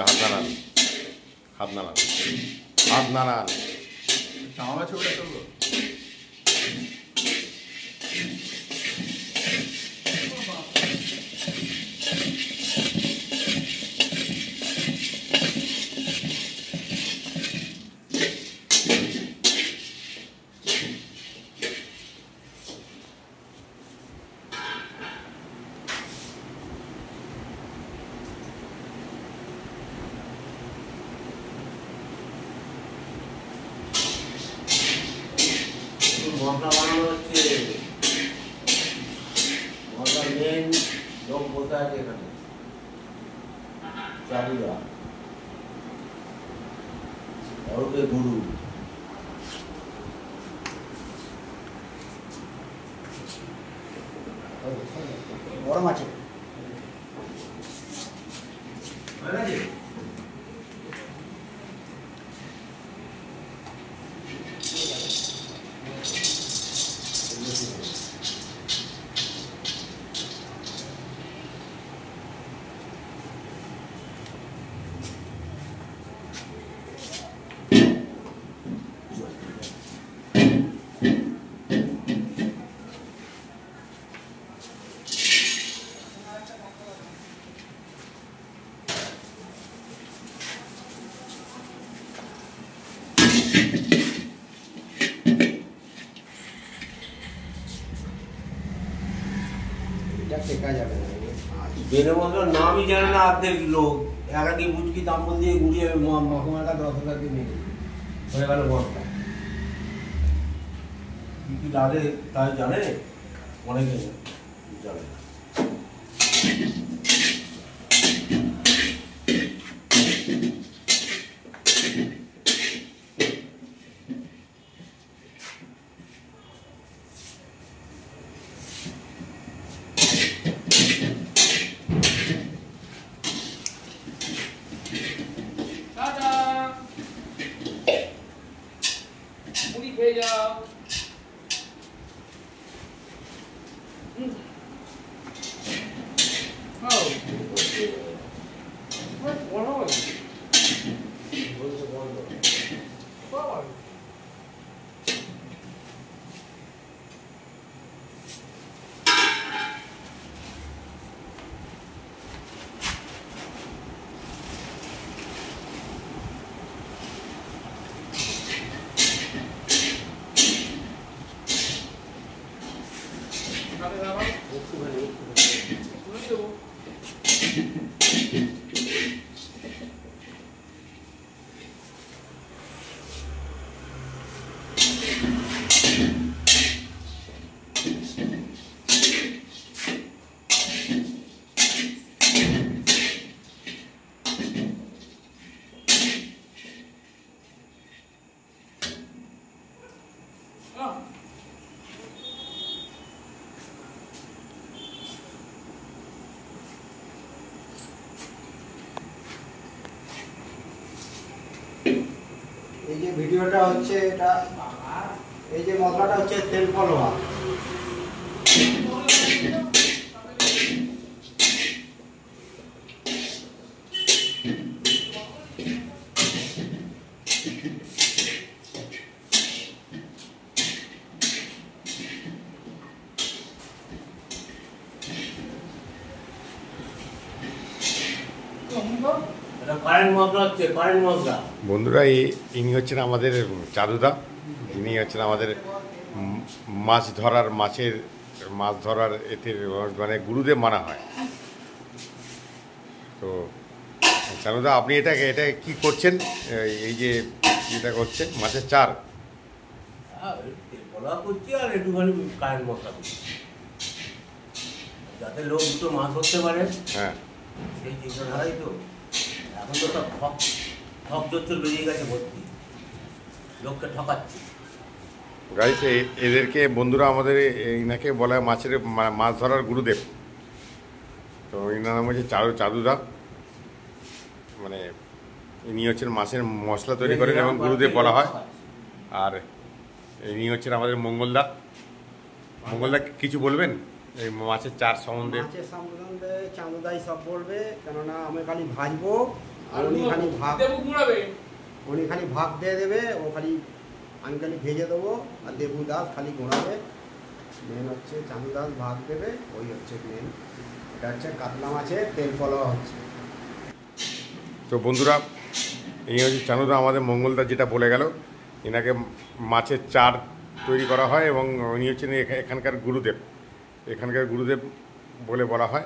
হাত নাড়ান, হাত নাড়ান, হাত নাড়ান। চামড়া ছবিটা করবো। মশলা বানানো হচ্ছে, মশলা মেন লোক বসে আছে এখানে, চালুরা ওকে গুরু। গরম আছে। বেলে মশলার নামই জানে না অর্ধেক লোক, একাকি বুচকি দাম্বল দিয়ে গুড়িয়ে মশলাটা 10,000 দিয়ে নিয়ে হয়ে গেল মশলা। কি কি লাগে তাই জানে, অনেকে জানে। এই যে ভিডিওটা হচ্ছে, এটা এই যে মশলাটা হচ্ছে তেল পলোয়া। বন্ধুরা, ইনি হচ্ছেন আমাদের চাঁদুদা, ইনি হচ্ছেন আমাদের মাছ ধরার এতে মানে গুরুদেব মানা হয়। তো চাঁদুদা, আপনি এটা কি করছেন? এই যে এটা করছেন মাছের চার, করছি আর একটুখানি কারেন্ট মশলা করছি, যাতে লোক দুটো মাছ ধরতে পারে। হ্যাঁ, সেই চিন্তাধারাই তো। এখন তো সব ঠক জোচ্চর বেরিয়ে গেছে ভর্তি, লোককে ঠকাচ্ছে। গাইস, এদেরকে বন্ধুরা আমাদের ইনাকে বলা হয় মাছ ধরার গুরুদেব। তো ইনার নাম হচ্ছে চাঁদুদা, মানে ইনি হচ্ছেন মাছের মশলা তৈরি করেন এবং গুরুদেব বলা হয়। আর ইনি হচ্ছেন আমাদের মঙ্গলদা। মঙ্গলদা, কিছু বলবেন এই মাছের চার সম্বন্ধে? মাছের সম্বন্ধে চাঁদুদাই সব বলবে, কেননা আমি খালি ভাজবো উনি খালি ভাগ দিয়ে দেবে, ও খালি আমি খালি ভেজে দেবো, আর দেবু দাস খালি ঘোরাবে। মেন হচ্ছে চাঁদু দাস ভাগ দেবে, ওই হচ্ছে মেন। এটা হচ্ছে কাতলা মাছের তেল পলোয়া হচ্ছে। তো বন্ধুরা, এই হচ্ছে চানুদা আমাদের মঙ্গলদা যেটা বলে গেল, এনাকে মাছের চার তৈরি করা হয় এবং উনি হচ্ছেন এখানকার গুরুদেব বলে বলা হয়।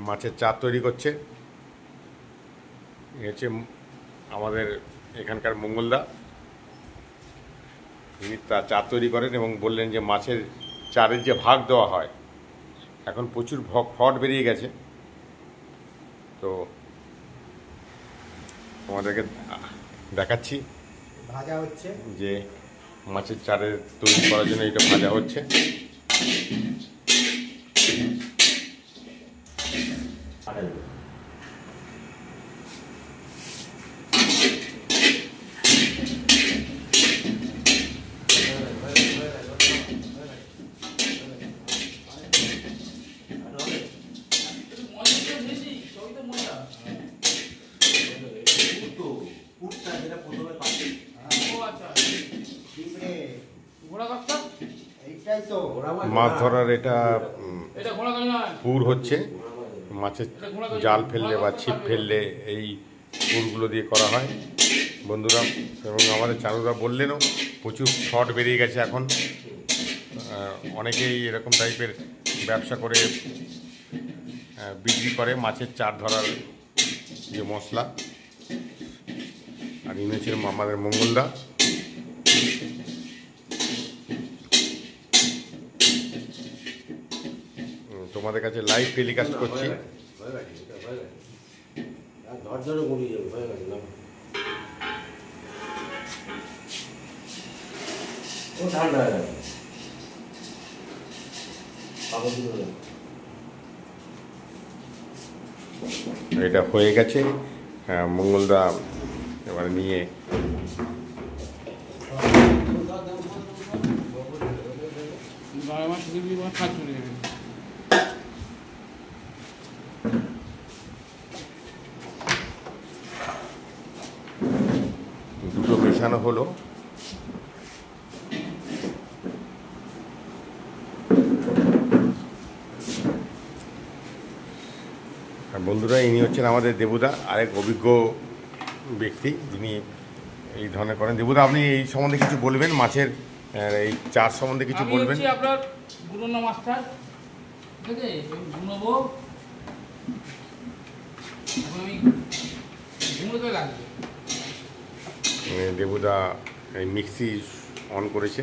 মাছের চার তৈরি করছে, এই হচ্ছে আমাদের এখানকার মঙ্গলদা। তিনি তার চার তৈরি করেন এবং বললেন যে মাছের চারের যে ভাগ দেওয়া হয়, এখন প্রচুর ফট বেরিয়ে গেছে। তো তোমাদেরকে দেখাচ্ছি ভাজা হচ্ছে, যে মাছের চারের তৈরি করার জন্য এটা ভাজা হচ্ছে। এইটাই তো মাছ ধরার এটা পুর হচ্ছে, মাছের জাল ফেললে বা ছিপ ফেললে এই পুরগুলো দিয়ে করা হয় বন্ধুরা। এবং আমাদের চানুরা বললেনও প্রচুর শর্ট বেরিয়ে গেছে এখন। অনেকেই এরকম টাইপের ব্যবসা করে বিক্রি করে মাছের চার ধরার যে মশলা। আর ইনি ছিলেন আমাদের মঙ্গলদা। তোমাদের কাছে লাইভ টেলিকাস্ট করছি। এটা হয়ে গেছে, মঙ্গলদা এবারে নিয়ে দুটো মেশানো হলো। বন্ধুরা, ইনি হচ্ছেন আমাদের দেবুদা, আরেক অভিজ্ঞ ব্যক্তি যিনি এই ধরনের করেন। দেবুদা, আপনি এই সম্বন্ধে কিছু বলবেন, মাছের এই চাষ সম্বন্ধে কিছু বলবেন? আপনার গুণনা মাস্টার, ঠিক আছে, গুণবো আমি গুণতে লাগবে। দেবুদা এই মিক্সি অন করেছে,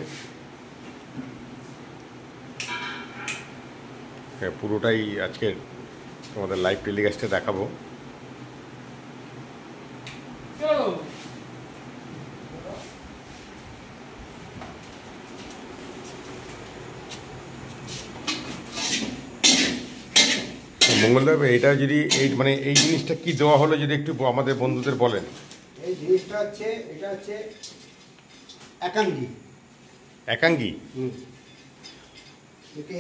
পুরোটাই আজকে তোমাদের লাইভ টেলিকাস্টে দেখাবো। মঙ্গলদা, এটা যদি মানে এই জিনিসটা কি দেওয়া হলো যদি একটু আমাদের বন্ধুদের বলেন। এই জিনিসটা হচ্ছে, এটা হচ্ছে একাঙ্গি। একাঙ্গি?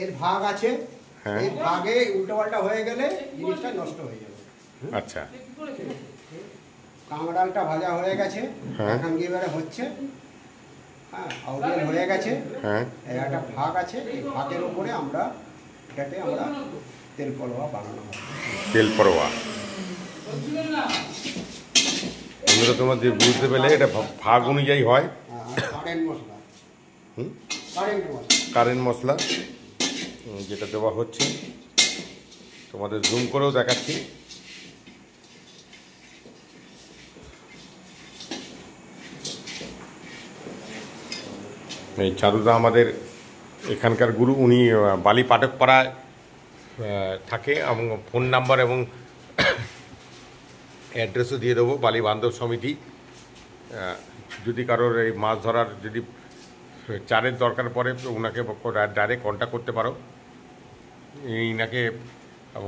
এর ভাগ আছে, হ্যাঁ। এই ভাগে উল্টোপাল্টা হয়ে গেলে জিনিসটা নষ্ট হয়ে যাবে। আচ্ছা, কাঁকড়ালটা ভাজা হয়ে গেছে, হ্যাঁ। একাঙ্গি এবারে হচ্ছে, হ্যাঁ, আউডিয়াল হয়ে গেছে, হ্যাঁ। এর একটা ভাগ আছে, এই ভাগের উপরে আমরা এটাকে আমরা তেল পলোয়া বানানো হয়। তেল পরোয়া। বন্ধুরা, তোমাদের বুঝতে পেলে এটা ভাগ অনুযায়ী হয়। কারেন্ট মশলা, হুম, কারেন্ট মশলা, কারেন্ট মশলা যেটা দেওয়া হচ্ছে, তোমাদের জুম করেও দেখাচ্ছি। এই চাঁদুদা আমাদের এখানকার গুরু, উনি বালি পাঠকপাড়ায় থাকে এবং ফোন নাম্বার এবং অ্যাড্রেসও দিয়ে দেবো, বালি বান্ধব সমিতি। যদি কারোর এই মাছ ধরার যদি চারের দরকার পড়ে ওনাকে ডাইরেক্ট কন্ট্যাক্ট করতে পারো। ইনাকে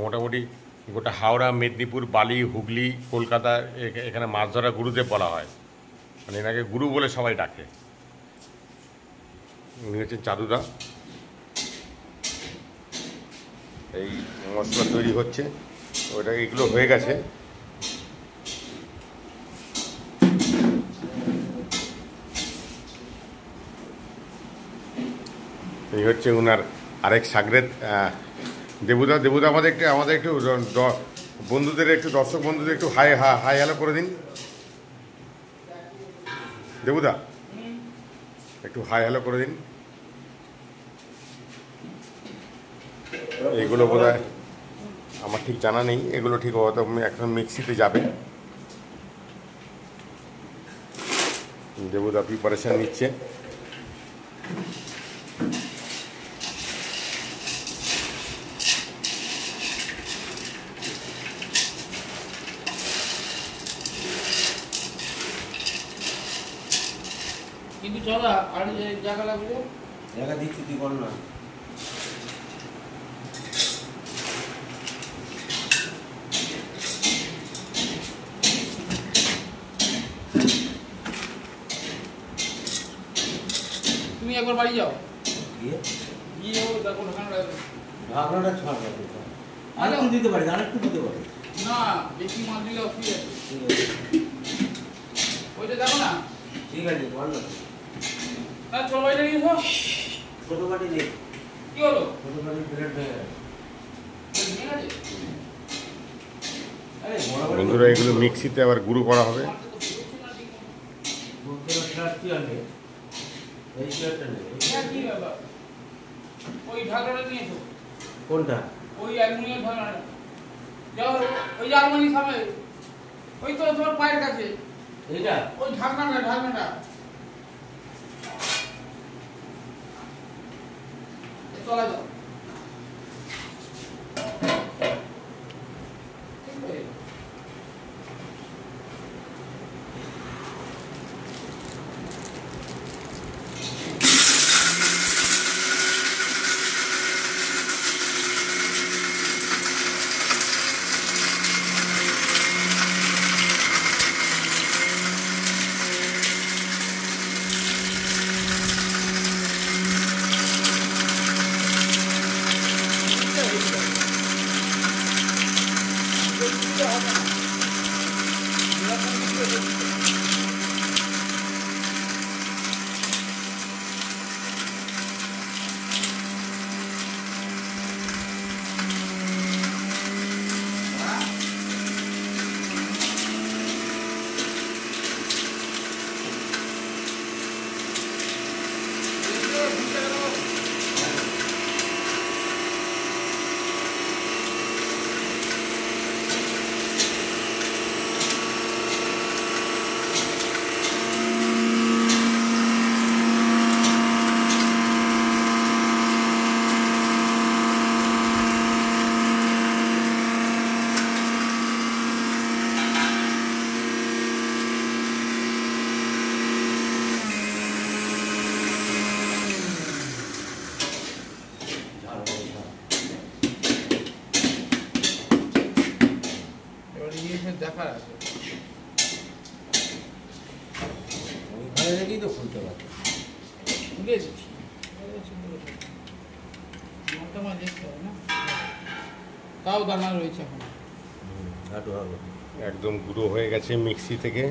মোটামুটি গোটা হাওড়া, মেদিনীপুর, বালি, হুগলি, কলকাতা এখানে মাছ ধরা গুরুদেব বলা হয়, মানে এনাকে গুরু বলে সবাই ডাকে। উনি হচ্ছেন চাঁদুদা। এই মশলা তৈরি হচ্ছে, ওটা এগুলো হয়ে গেছে, এই হচ্ছে ওনার আরেক সাগরেদ দেবুদা। দেবুদা আমাদের একটু বন্ধুদের একটু দর্শক বন্ধুদের একটু হাই হ্যালো করে দিন। দেবুদা একটু হাই হ্যালো করে দিন। এগুলো বোধহয় আমার ঠিক জানা নেই, এগুলো ঠিক হয়তো এখন মিক্সিতে যাবে। দেবুদা প্রিপারেশন নিচ্ছে। কিন্তু চলা আর জায়গা লাগবে, জায়গা দিচ্ছি, তুই বল না। তুমি একবার বাড়ি যাও, গিয়ে গিয়ে ও দেখো ঢাকনাটা ঢাকনাটা ছাড়, আর একটু দিতে পারি, আর একটু দিতে পারি। না, বেশি মাছ দিলে অসুবিধা আছে। ঠিক আছে, ওইটা দেখো না, ঠিক আছে, বল না। না চলো ওইটা নিয়ে এসো। ছোটো বাটি নেই, কি হলো? ছোটো বাটি প্লেট ভেঙে গেছে। ঠিক আছে, আরে বড় বাটি বন্ধুরা এগুলো মিক্সিতে আবার গুঁড়ো করা হবে। মাছটা তো বেরোচ্ছে না ঠিক মতো। বলতে কি আনবে, এই প্লেটটা নেই। হ্যাঁ, কি ব্যাপার? ওই ঢাকনাটা নিয়ে এসো, কোনটা? ওই অ্যালুমিনিয়াম ঢাকনাটা। যাও, ওই জার্মানি সামনে, ওই তো তোমার পায়ের কাছে, এইটা? ওই ঢাকনাটা চলা যাও। ঠিক আছে। দেখার আছে, ওইখানে থেকেই তো খুলতে পারছে। খুলে দিচ্ছি। মাথা মাছ দেখতে হবে না, তাও দানা রয়েছে এখন। হাঁটু হবে একদম গুঁড়ো হয়ে গেছে মিক্সি থেকে,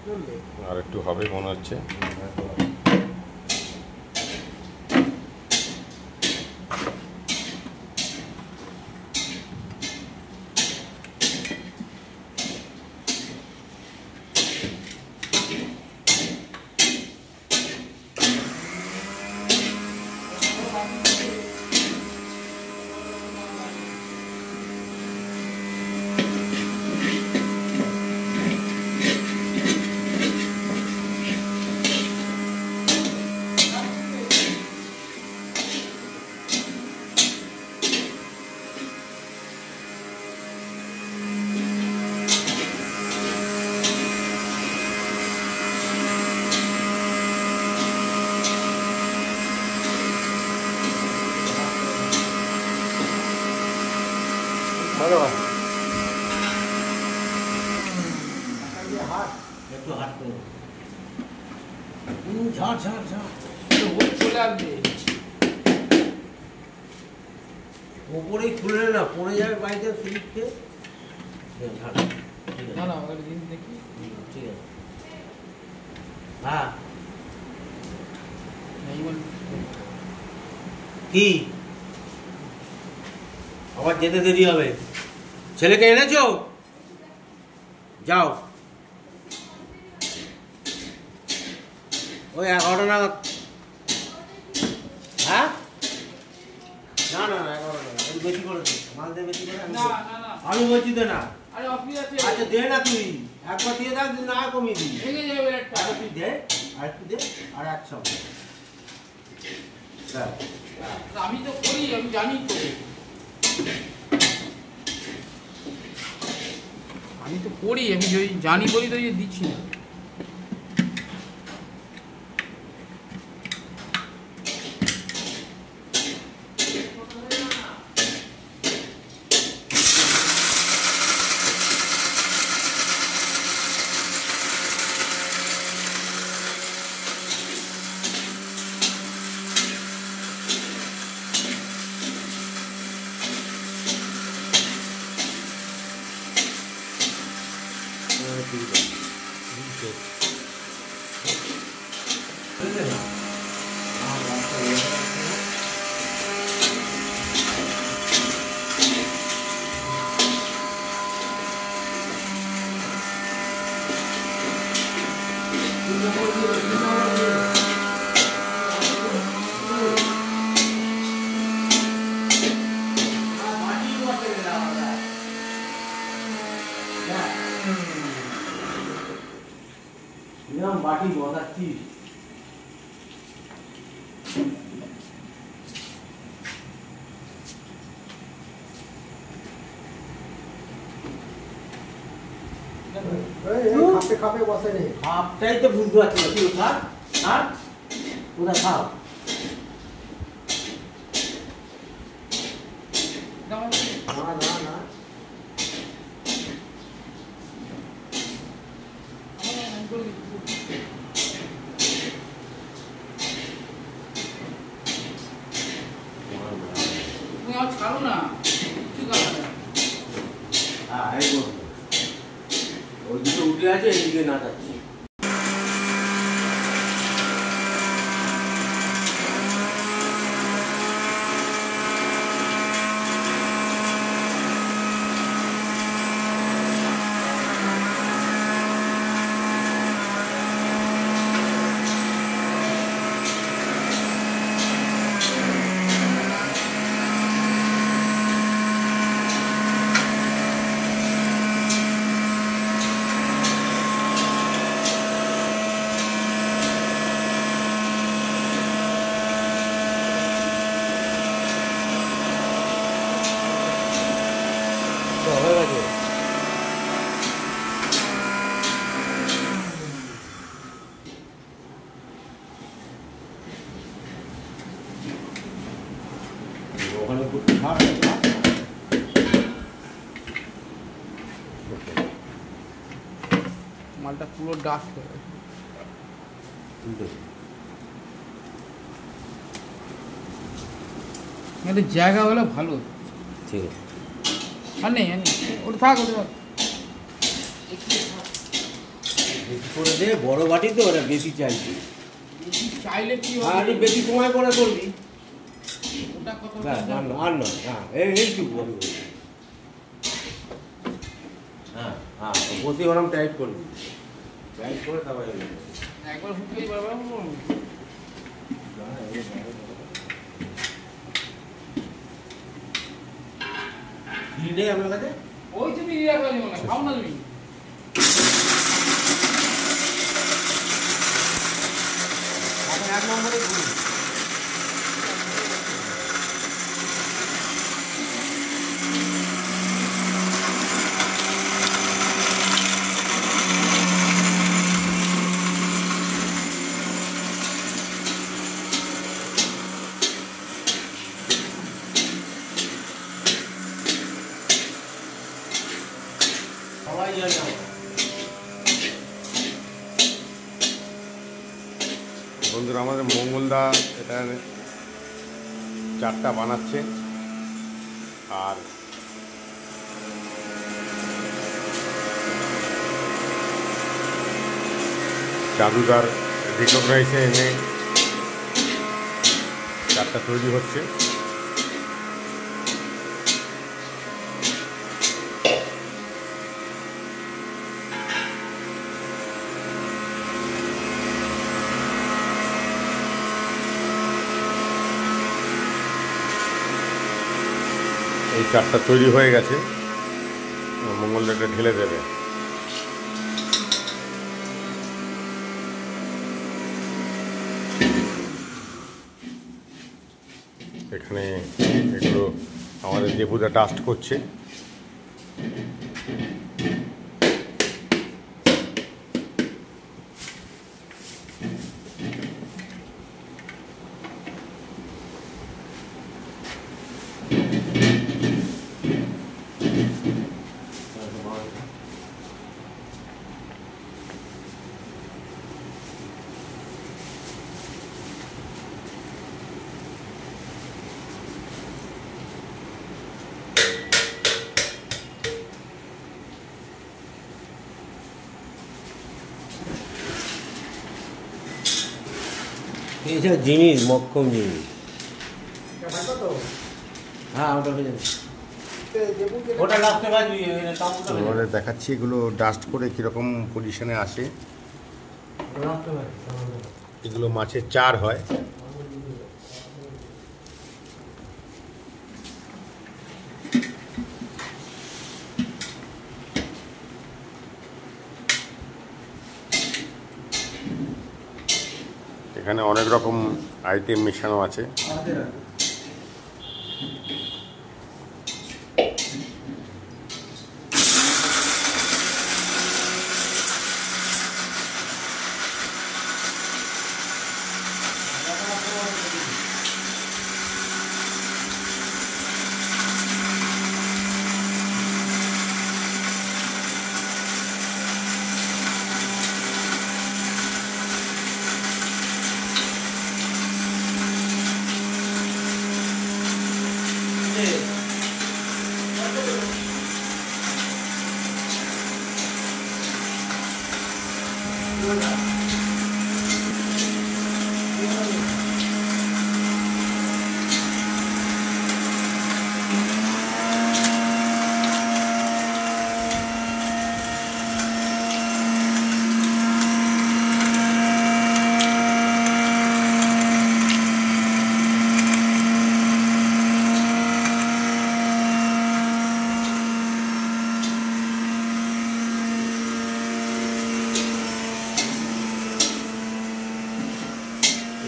চলবে। আর একটু হবে মনে হচ্ছে। হাঁটু হবে। একটু হাত করে ঝাড় ঝাড় ঝাড় ওই চলে আসবে, ওপরেই খুলে না, পড়ে যাবে বাইকে স্লিপ খেয়ে। ঝাড়, ঠিক না আছে, না ওই জিনিস দেখি। ঠিক আছে। হ্যাঁ, কি আবার যেতে দেরি হবে? ছেলেকে এনেছো? যাও, ওই 11টা নাগাদ। হ্যাঁ, না না না, 11টা নাগাদ। একটু বেশি করে দে, মাল দে বেশি করে। না না না, আমি বলছি দে না। আরে অফিস আছে। আচ্ছা দে না, তুই একবার দিয়ে দেখ, না কমিয়ে দিবি। ভেঙে যাবে একটা। আচ্ছা তুই দে, আর একটু দে, আর 100। আমি তো করি, আমি জানি তো। আমি তো করি, আমি জানি বলি তো দিচ্ছি না। বাটি বসাচ্ছি। খাপে খাপে বসে নেই। আপটাই তো বুঝতে পারছি না, তুই খা, আর কোথায় খাও? না না না, তুমি আর ছাড়ো না, কিছু কারণ না। হ্যাঁ, এই বল। ওই দুটো উঠে আছে, এদিকে না যাচ্ছে। হয়ে গেছে। ওখানে করতে মালটা পুরো ডাস্ট হয়ে গেছে। আমাদের জায়গা হলে ভালো। ঠিক আছে, আর নেই, ওটা থাক, ওটা থাক। বেশি করে দে, বড় বাটি তো, ওরা বেশি চাইছে। বেশি চাইলে কি আর হবে? বেশি সময় করে করবি। ওটা কত? আর নয়, হ্যাঁ, এইটুকু আমি বলছি। হ্যাঁ হ্যাঁ, বসে ওরম টাইট করবি, টাইট করে তারপরে একবার হুকলেই বারবার বলবো। নেই আপনার কাছে? ওই তুমি রিয়া করে দিও না, খাও না তুমি। এখন 1 নম্বরে ঘুরি। সবাই জানে আমার। বন্ধুরা, আমাদের মঙ্গলদা এটা 4টা বানাচ্ছে। আর চাদুদার রিকগনাইজে এনে চারটা তৈরি হচ্ছে। এই চারটা তৈরি হয়ে গেছে, মঙ্গলদাটা ঢেলে দেবে। এখানে এগুলো আমাদের দেবুদা ডাস্ট করছে। এইসব জিনিস মক্ষম জিনিস। তো হ্যাঁ ওটা হয়ে যাবে, দেবু ওটা লাস্টে বাজবি। তোমাদের দেখাচ্ছি এগুলো ডাস্ট করে কীরকম পজিশনে আসে। এগুলো মাছের চার হয়। এখানে অনেক রকম আইটেম মেশানো আছে।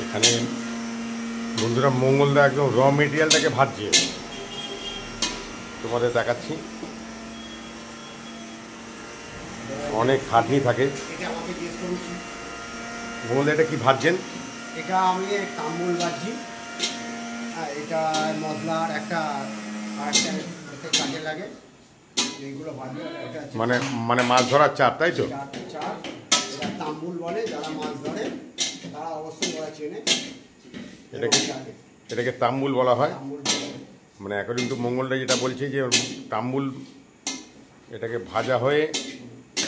এখানে বন্ধুরা মঙ্গলদা একদম র মেটেরিয়ালটাকে ভাজছে, তোমাদের দেখাচ্ছি। অনেক খাটনি থাকে। এটা আমাকে জিজ্ঞেস করেছি, মঙ্গলদা এটা কি ভাজছেন? এটা আমি তাম্বুল বাজি। এটা মশলার একটা আরেকটা এতে কাজে লাগে, এইগুলো ভাজি। এটা হচ্ছে মানে মানে মাছ ধরার চার, তাই তো? চার, এটা তাম্বুল বলে। যারা মাছ ধরে তারা অবশ্যই ওরা চেনে। এটাকে তাম্বুল বলা হয়। তাম্বুল বলে। মানে অ্যাকর্ডিং টু মঙ্গলদা যেটা বলছে যে তাম্বুল, এটাকে ভাজা হয়ে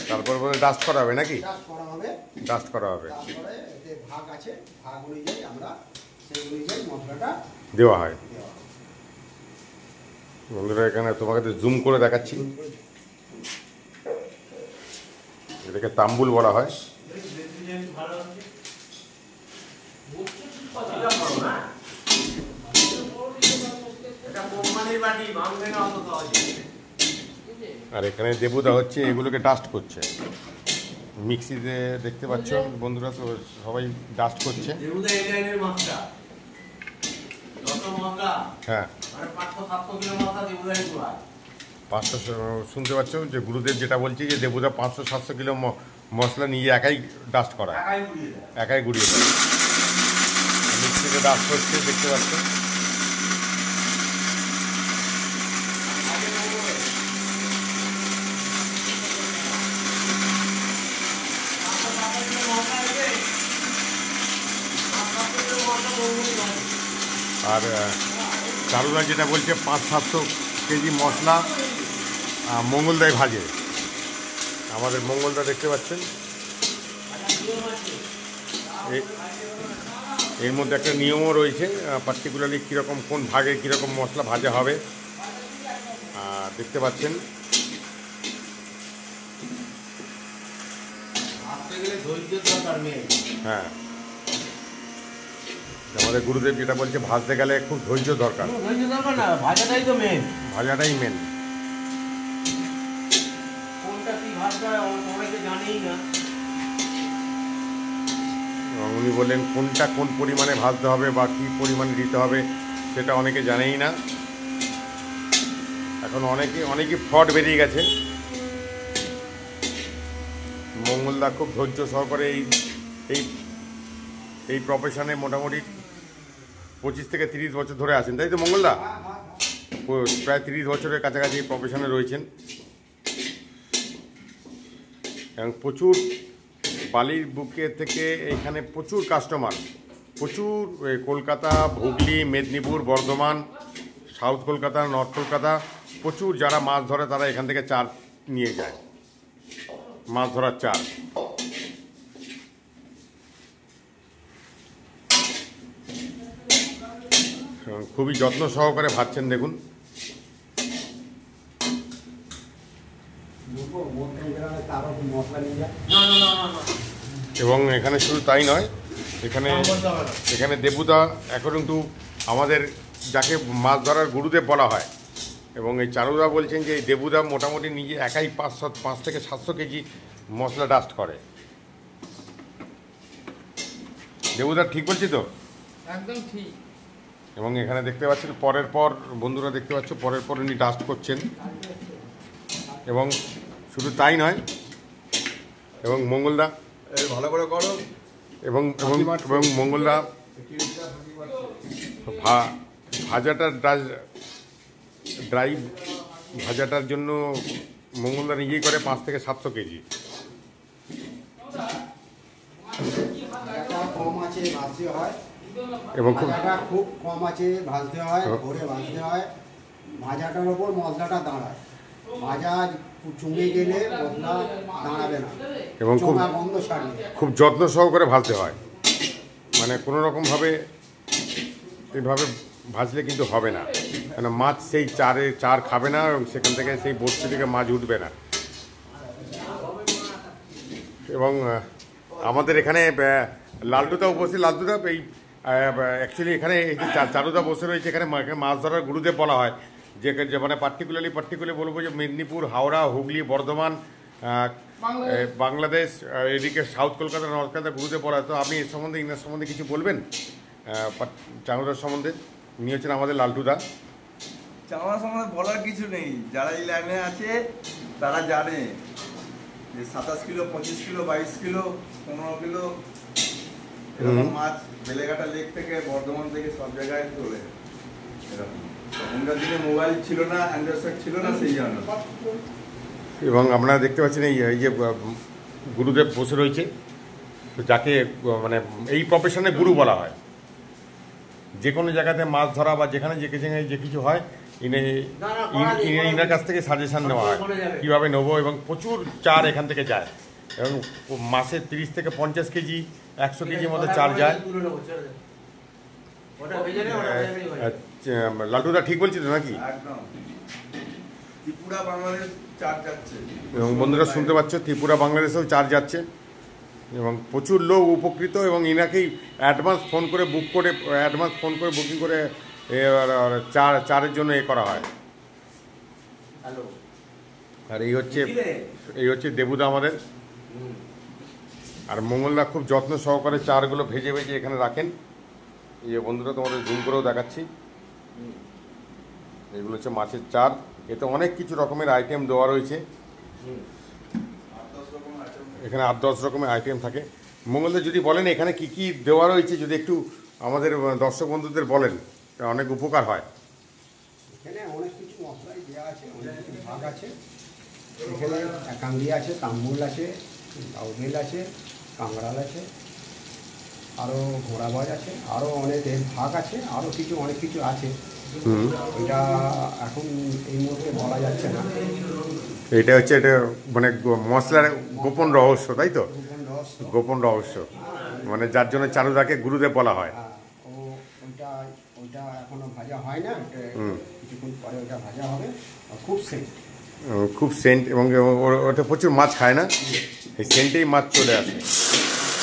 তারপর ডাস্ট করা হবে নাকি? ডাস্ট করা হবে। ডাস্ট করা হবে, তারপরে এতে ভাগ আছে, ভাগ অনুযায়ী আমরা সেই অনুযায়ী মশলাটা দেওয়া হয়। দেওয়া হবে। বন্ধুরা এখানে তোমাকে জুম করে দেখাচ্ছি, এটাকে তাম্বুল বলা হয়। আর এখানে দেবুদা হচ্ছে এগুলোকে ডাস্ট করছে মিক্সিতে, দেখতে পাচ্ছ বন্ধুরা, তো সবাই ডাস্ট করছে। হ্যাঁ, 500 শুনতে পাচ্ছ যে গুরুদেব যেটা বলছি যে দেবুদা 500-700 কিলো মশলা নিয়ে একাই ডাস্ট করা, একাই গুঁড়িয়ে দেয়। মিক্সিতে ডাস্ট হচ্ছে, দেখতে পাচ্ছ। আর চারুদা যেটা বলছে 500-700 কেজি মশলা মঙ্গলদায় ভাজে। আমাদের মঙ্গলদা দেখতে পাচ্ছেন এর মধ্যে একটা নিয়মও রয়েছে, পার্টিকুলারলি কীরকম কোন ভাগে কীরকম মশলা ভাজা হবে দেখতে পাচ্ছেন। হ্যাঁ, আমাদের গুরুদেব যেটা বলছে ভাজতে গেলে খুব ধৈর্য দরকার। ভাজাটাই তো মেন, ভাজাটাই মেন। কোনটা কি ভাজতে হয় অনেকে জানেই না। উনি বললেন কোনটা কোন পরিমাণে ভাজতে হবে বা কী পরিমাণে দিতে হবে সেটা অনেকে জানেই না। এখন অনেকে ফ্রড বেরিয়ে গেছে। মঙ্গলদা খুব ধৈর্য সহকারে এই প্রফেশনে মোটামুটি 25 থেকে 30 বছর ধরে আছেন, তাই তো মঙ্গলদা? প্রায় 30 বছরের কাছাকাছি এই প্রফেশনে রয়েছেন এবং প্রচুর বালির বুকে থেকে এখানে প্রচুর কাস্টমার, প্রচুর কলকাতা, হুগলি, মেদিনীপুর, বর্ধমান, সাউথ কলকাতা, নর্থ কলকাতা, প্রচুর যারা মাছ ধরে তারা এখান থেকে চার নিয়ে যায়, মাছ ধরার চার। খুবই যত্ন সহকারে ভাজছেন দেখুন। এবং এখানে শুধু তাই নয়, এখানে দেবুদা অ্যাকর্ডিং টু আমাদের যাকে মাছ ধরার গুরুদেব বলা হয়, এবং এই চারুদা বলছেন যে এই দেবুদা মোটামুটি নিজে একাই 5 থেকে 700 কেজি মশলা ডাস্ট করে। দেবুদা ঠিক বলছি তো? একদম ঠিক। এবং এখানে দেখতে পাচ্ছেন পরের পর বন্ধুরা দেখতে পাচ্ছ পরের পর উনি ডাস্ট করছেন। এবং শুধু তাই নয়, এবং মঙ্গলদা ভালো করে করো। এবং মঙ্গলদা ভাজাটা ড্রাই ভাজাটার জন্য মঙ্গলদা নিজেই করে 5 থেকে 700 কেজি। কম আছে ভাজতে হয় এবং খুব কম আছে ভাজতে হয়, ভরে ভাজতে হয়। ভাজাটার ওপর মশলাটা দাঁড়ায়, ভাজা চুমে গেলে মশলা দাঁড়াবে না এবং খুব যত্ন সহকারে ভাজতে হয়, মানে কোনো রকমভাবে এইভাবে ভাজলে কিন্তু হবে না, কেন মাছ সেই চার খাবে না এবং সেখান থেকে সেই বড়শি থেকে মাছ উঠবে না। এবং আমাদের এখানে লালটুদা উপস্থিত। লালটুদা এই অ্যাকচুয়ালি এখানে এই যে চারুদা বসে রয়েছে, এখানে মাছ ধরার গুরুদেব বলা হয়, যে মানে পার্টিকুলারলি বলবো যে মেদিনীপুর, হাওড়া, হুগলি, বর্ধমান, বাংলাদেশ, এদিকে সাউথ কলকাতা, নর্থ কলকাতা গুরুদেব বলা হয়। তো আপনি এর সম্বন্ধে ইনার সম্বন্ধে কিছু বলবেন চারুদার সম্বন্ধে? উনি হচ্ছেন আমাদের লালটুদা। চাওয়ার সম্বন্ধে বলার কিছু নেই, যারা এই লাইনে আছে তারা জানে যে 27 কিলো, 25 কিলো, 22 কিলো, 15 কিলো এরকম মাছ বেলেঘাটা লেক থেকে, বর্ধমান থেকে সব জায়গায় চলে। এরকম তখনকার দিনে মোবাইল ছিল না, অ্যান্ড্রয়েড সেট ছিল না, সেই জন্য। এবং আপনারা দেখতে পাচ্ছেন এই যে গুরুদেব বসে রয়েছে, যাকে মানে এই প্রফেশনে গুরু বলা হয়। যে কোনো জায়গাতে মাছ ধরা বা যেখানে যে কিছু হয় ইনার কাছ থেকে সাজেশান নেওয়া হয় কীভাবে নেবো। এবং প্রচুর চার এখান থেকে যায়, এবং মাসে 30 থেকে 50 কেজি, 100 কেজির মতো চার যায়। লালটুদা ঠিক বলছি তো নাকি? একদম ত্রিপুরা বাংলাদেশ চার যাচ্ছে। এবং বন্ধুরা শুনতে পাচ্ছ, ত্রিপুরা বাংলাদেশেও চার যাচ্ছে এবং প্রচুর লোক উপকৃত। এবং ইনাকেই অ্যাডভান্স ফোন করে বুকিং করে চারের জন্য করা হয়। আর এই হচ্ছে দেবুদা আমাদের। আর মঙ্গলদা খুব যত্ন সহকারে চারগুলো ভেজে এখানে রাখেন। এই যে বন্ধুরা তোমাদের জুম করেও দেখাচ্ছি, এগুলো হচ্ছে মাছের চার। এতে অনেক কিছু রকমের আইটেম দেওয়া রয়েছে, এখানে 8-10 রকমের আইটেম থাকে। মঙ্গলদা যদি বলেন এখানে কি কি দেওয়া রয়েছে, যদি একটু আমাদের দর্শক বন্ধুদের বলেন, অনেক উপকার হয়। এখানে অনেক কিছু মশলাই দেওয়া আছে, অনেক কিছু ভাগ আছে। এখানে কাঙ্গি আছে, তাম্বুল আছে, কাউবেল আছে, কাংড়াল আছে, আরও ঘোড়াবাজ আছে, আরও অনেক ভাগ আছে, আরও অনেক কিছু আছে। এটা এখন এই মুহূর্তে বলা যাচ্ছে না। এটা মানে মশলার গোপন রহস্য, তাই তো? গোপন রহস্য, মানে যার জন্য চারুদাকে গুরুদেব বলা হয়। হয় না, কিছুক্ষণ পরে ওটা ভাজা হবে আর খুব সেন্ট। খুব সেন্ট এবং ওটা প্রচুর মাছ খায় না, এই সেন্টেই মাছ চলে আসে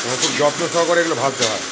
এবং খুব যত্ন সহকারে এগুলো ভাজতে হয়।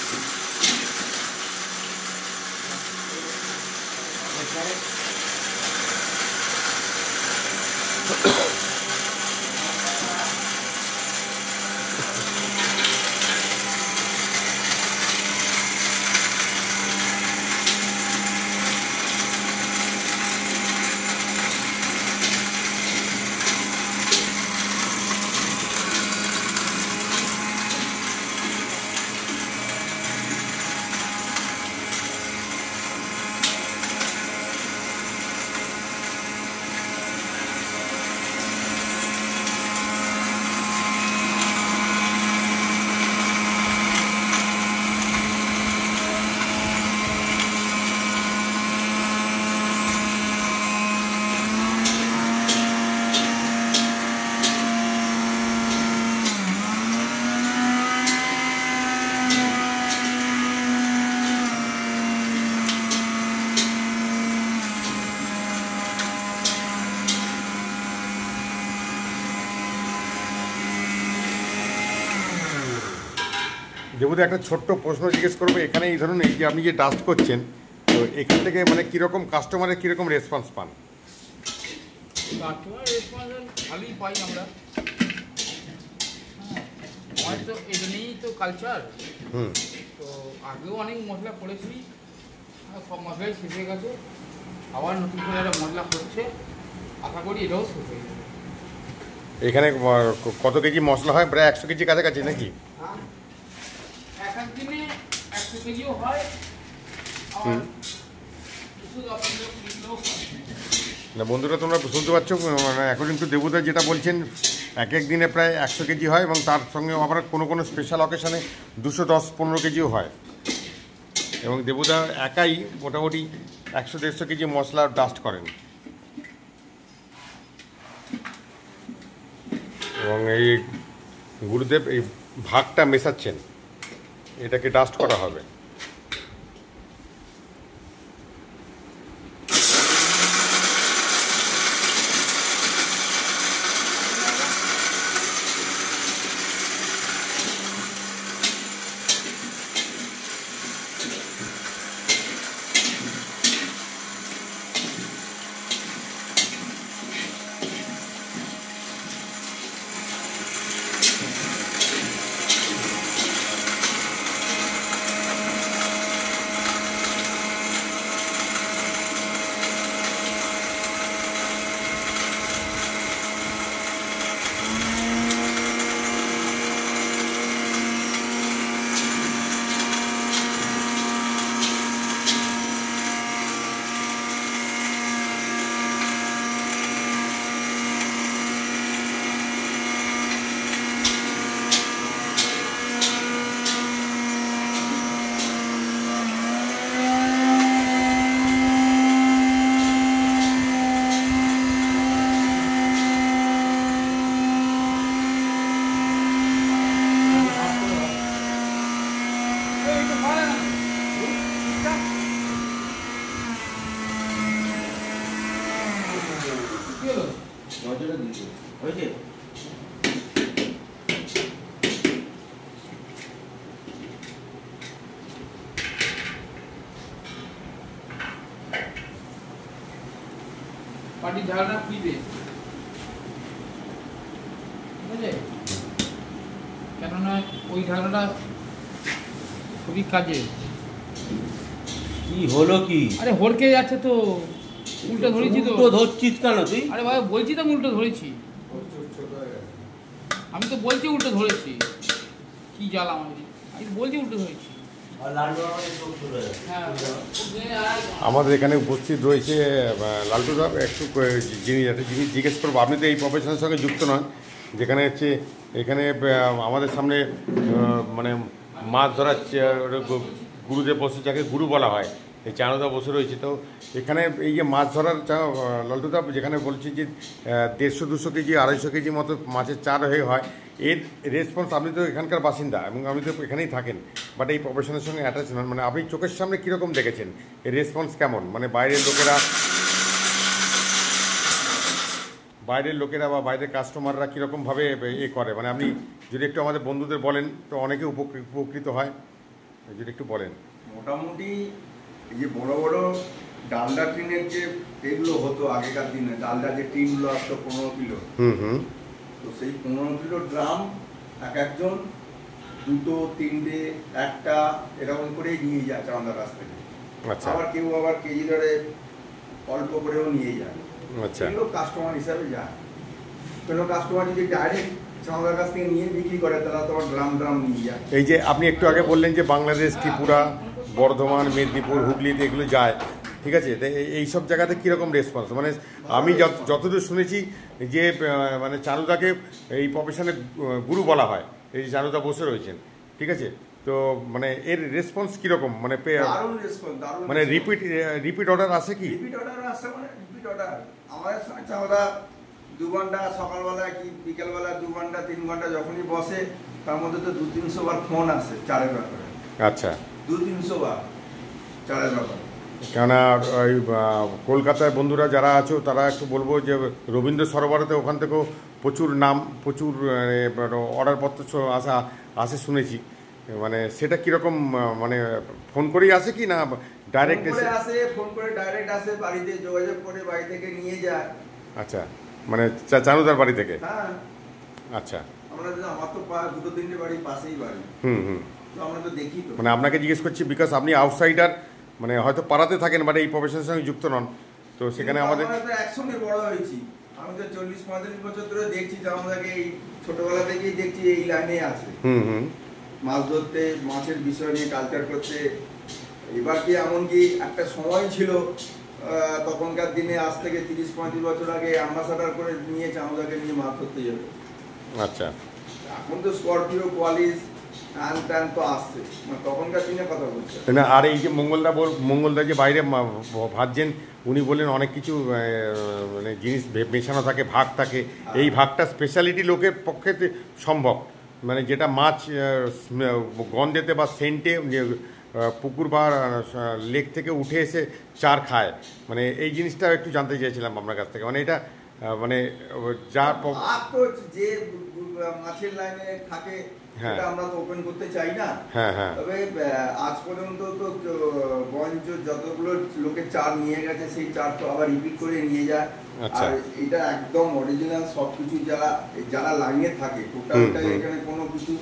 দেবুদা একটা ছোট্ট প্রশ্ন জিজ্ঞেস করবো, এখানে এই ধরুন এই যে আপনি যে ডাস্ট করছেন, তো এখান থেকে মানে কীরকম কাস্টমারের কীরকম রেসপন্স পান? কাস্টমার রেসপন্স ভালোই পাই আমরা। আমার তো এটা নিয়েই তো কালচার। তো আগেও অনেক মশলা করেছি, সব মশলাই শেষ হয়ে গেছে, আবার নতুন করে একটা মশলা করছে, আশা করি এটাও শেষ হয়ে যাবে। এখানে কত কেজি মশলা হয়? প্রায় 100 কেজি কাছাকাছি নাকি? এক এক দিনে 100 কেজিও হয়, আবার না বন্ধুরা, তোমরা শুনতে পাচ্ছ, মানে অ্যাকর্ডিং টু দেবুদা যেটা বলছেন, এক এক দিনে প্রায় 100 কেজি হয় এবং তার সঙ্গে আবার কোনো কোনো স্পেশাল অকেশনে 210-15 কেজিও হয়। এবং দেবুদা একাই মোটামুটি 100-150 কেজি মশলা ডাস্ট করেন। এবং এই গুরুদেব এই ভাগটা মেশাচ্ছেন, এটাকে ডাস্ট করা হবে। হয়েছে? পাটির ঝালটা পিবে, বুঝলে? কেননা ওই ঝালটা খুবই কাজে। কি হলো কি? আরে হড়কে যাচ্ছে তো, উল্টো ধরেছি তো। উল্টো ধরছিস কেন তুই? আরে ভাই বলছি তো উল্টো ধরেছি, আমি তো বলছি উল্টো ধরেছি। কি জ্বাল আমাদের, আমি বলছি উল্টো ধরেছি। আমাদের এখানে উপস্থিত রয়েছে লালটুদা। একটু যিনি জিজ্ঞেস করবো, আপনি তো এই প্রফেশনের সঙ্গে যুক্ত নন, যেখানে হচ্ছে এখানে আমাদের সামনে মানে মাছ ধরার গুরুদেব বসে, যাকে গুরু বলা হয়, এই চানুদা বসে রয়েছে। তো এখানে এই যে মাছ ধরার লল্টুদা যেখানে বলছি যে 150-200 কেজি 250 কেজি মতো মাছের চার হয়ে হয়, এর রেসপন্স, আপনি তো এখানকার বাসিন্দা এবং আপনি তো এখানেই থাকেন, বাট এই প্রফেশনের সঙ্গে অ্যাটাচ নন, মানে আপনি চোখের সামনে কীরকম দেখেছেন, এর রেসপন্স কেমন, মানে বাইরের লোকেরা বা বাইরের কাস্টমাররা কীরকমভাবে এ করে, মানে আপনি যদি একটু আমাদের বন্ধুদের বলেন তো অনেকে উপকৃত হয়, যদি একটু বলেন। মোটামুটি এই যে বড় বড় ডালডা টিনের যে এগুলো হতো আগেকার দিনে, ডালডা যে টিনগুলো আসতো 15 কিলো, তো সেই 15 কিলো ড্রাম এক একজন 2টো 3টে 1টা এরকম করেই নিয়ে যায় চাঁদার কাছ থেকে। আচ্ছা, আবার কেউ আবার কেজি ধরে অল্প করেও নিয়ে যায়। আচ্ছা, এগুলো কাস্টমার হিসাবে যায়। কোনো কাস্টমার যদি ডাইরেক্ট চাঁদার কাছ থেকে নিয়ে বিক্রি করে তারা তো ড্রাম নিয়ে যায়। এই যে আপনি একটু আগে বললেন যে বাংলাদেশ, ত্রিপুরা, বর্ধমান, মেদিনীপুর, হুগলিতে এগুলো যায়, ঠিক আছে, তো এই সব জায়গাতে কীরকম রেসপন্স, মানে আমি যতদূর শুনেছি যে মানে চানুদাকে এই প্রফেশনের গুরু বলা হয়, এই চানুদা বসে রয়েছেন, ঠিক আছে, তো মানে এর রেসপন্স কীরকম, মানে দারুণ রেসপন্স, দারুণ, মানে রিপিট অর্ডার আসে কি? রিপিট অর্ডার আসে, মানে রিপিট অর্ডার আমাদের চাঁদা 2 ঘন্টা সকালবেলা কি বিকেলবেলা 2 ঘন্টা 3 ঘন্টা যখনই বসে, তার মধ্যে তো 200-300 বার ফোন আসে চারের ব্যাপারে। আচ্ছা, 200-300 বার চারের ব্যাপারে। কেননা ওই কলকাতায় বন্ধুরা যারা আছো তারা একটু বলবো যে রবীন্দ্র সরোবরেতে ওখান থেকেও প্রচুর অর্ডারপত্র আসে শুনেছি, মানে সেটা কীরকম, মানে ফোন করেই আসে কি না ডাইরেক্ট আসে? ফোন করে ডাইরেক্ট আসে, বাড়িতে যোগাযোগ করে বাড়ি থেকে নিয়ে যায়। আচ্ছা, মানে চানুদার বাড়ি থেকে? হ্যাঁ। আচ্ছা, আমার তো 2-3টে বাড়ি পাশেই বাড়ি। তো আমরা তো দেখি তো। মানে আপনাকে জিজ্ঞেস করছি বিকজ আপনি আউটসাইডার, মানে হয়তো পাড়াতে থাকেন বাট এই প্রফেশনের সঙ্গে যুক্ত নন, তো সেখানে আমাদের একসঙ্গে বড় হয়েছি। আমি তো 40-45 বছর ধরে দেখছি, আমাদেরকে এই ছোটবেলা থেকেই দেখছি এই লাইনে আছে। মাছ ধরতে, মাছের বিষয় নিয়ে কালচার করতে। এবার কি এমনকি একটা সময় ছিল তখনকার দিনে, আজ থেকে 30-35 বছর আগে অ্যাম্বাসাডার করে নিয়ে চাঁদাকে নিয়ে মাছ ধরতে যেত। আচ্ছা, এখন তো স্করপিও, কোয়ালিস ট্যান তো আসছে, তখনকার দিনে কথা বলছে না। আর এই যে মঙ্গলদা যে বাইরে ভাজছেন, উনি বললেন অনেক কিছু মানে জিনিস মেশানো থাকে, ভাগ থাকে, এই ভাগটা স্পেশালিটি লোকের পক্ষে সম্ভব, মানে যেটা মাছ গন্ধেতে বা সেন্টে পুকুর বা লেক থেকে উঠে এসে চার খায়, মানে এই জিনিসটা একটু জানতে চেয়েছিলাম আপনার কাছ থেকে, মানে এটা মানে যা যে মাছের লাইনে থাকে সেটা আমরা তো ওপেন করতে চাই না। তবে আজ পর্যন্ত তো বঞ্চ যতগুলো লোকে চার নিয়ে গেছে সেই চার তো আবার রিপিট করে নিয়ে যায়। আর এটা একদম অরিজিনাল সবকিছু যারা লাইনে থাকে টোটালটা, এখানে কোনো কিছু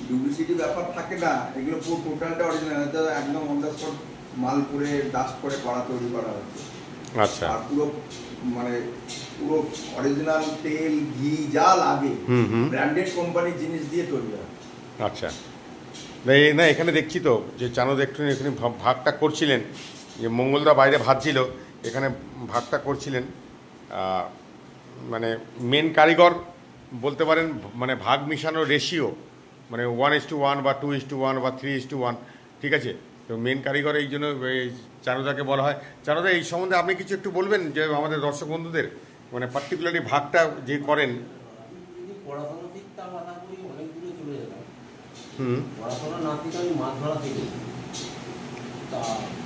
ডুপ্লিসিটি ব্যাপার থাকে না, এগুলো পুরো টোটালটা অরিজিনাল, একদম অন দ্য স্পট মাল করে ডাস্ট করে করা তৈরি করা হচ্ছে। আচ্ছা, আর পুরো মানে পুরো অরিজিনাল তেল ঘি যা লাগে ব্র্যান্ডেড কোম্পানির জিনিস দিয়ে তৈরি হয়। আচ্ছা, না এখানে দেখছি তো যে চানুদ একটু এখানে ভাগটা করছিলেন, যে মঙ্গলদা বাইরে ভাজছিল, এখানে ভাগটা করছিলেন, মানে মেন কারিগর বলতে পারেন, মানে ভাগ মিশানোর রেশিও মানে 1:1 বা 2:1 বা 3:1, ঠিক আছে, তো মেন কারিগর এই জন্য চানুদাকে বলা হয়। চানুদা, এই সম্বন্ধে আপনি কিছু একটু বলবেন যে আমাদের দর্শক বন্ধুদের, মানে পার্টিকুলারলি ভাগটা যে করেন। পড়াশোনা শিখতাম, আশা করি অনেক দূরে চলে যেতাম। পড়াশোনা না শিখে আমি মাছ ধরা শিখেছি। তা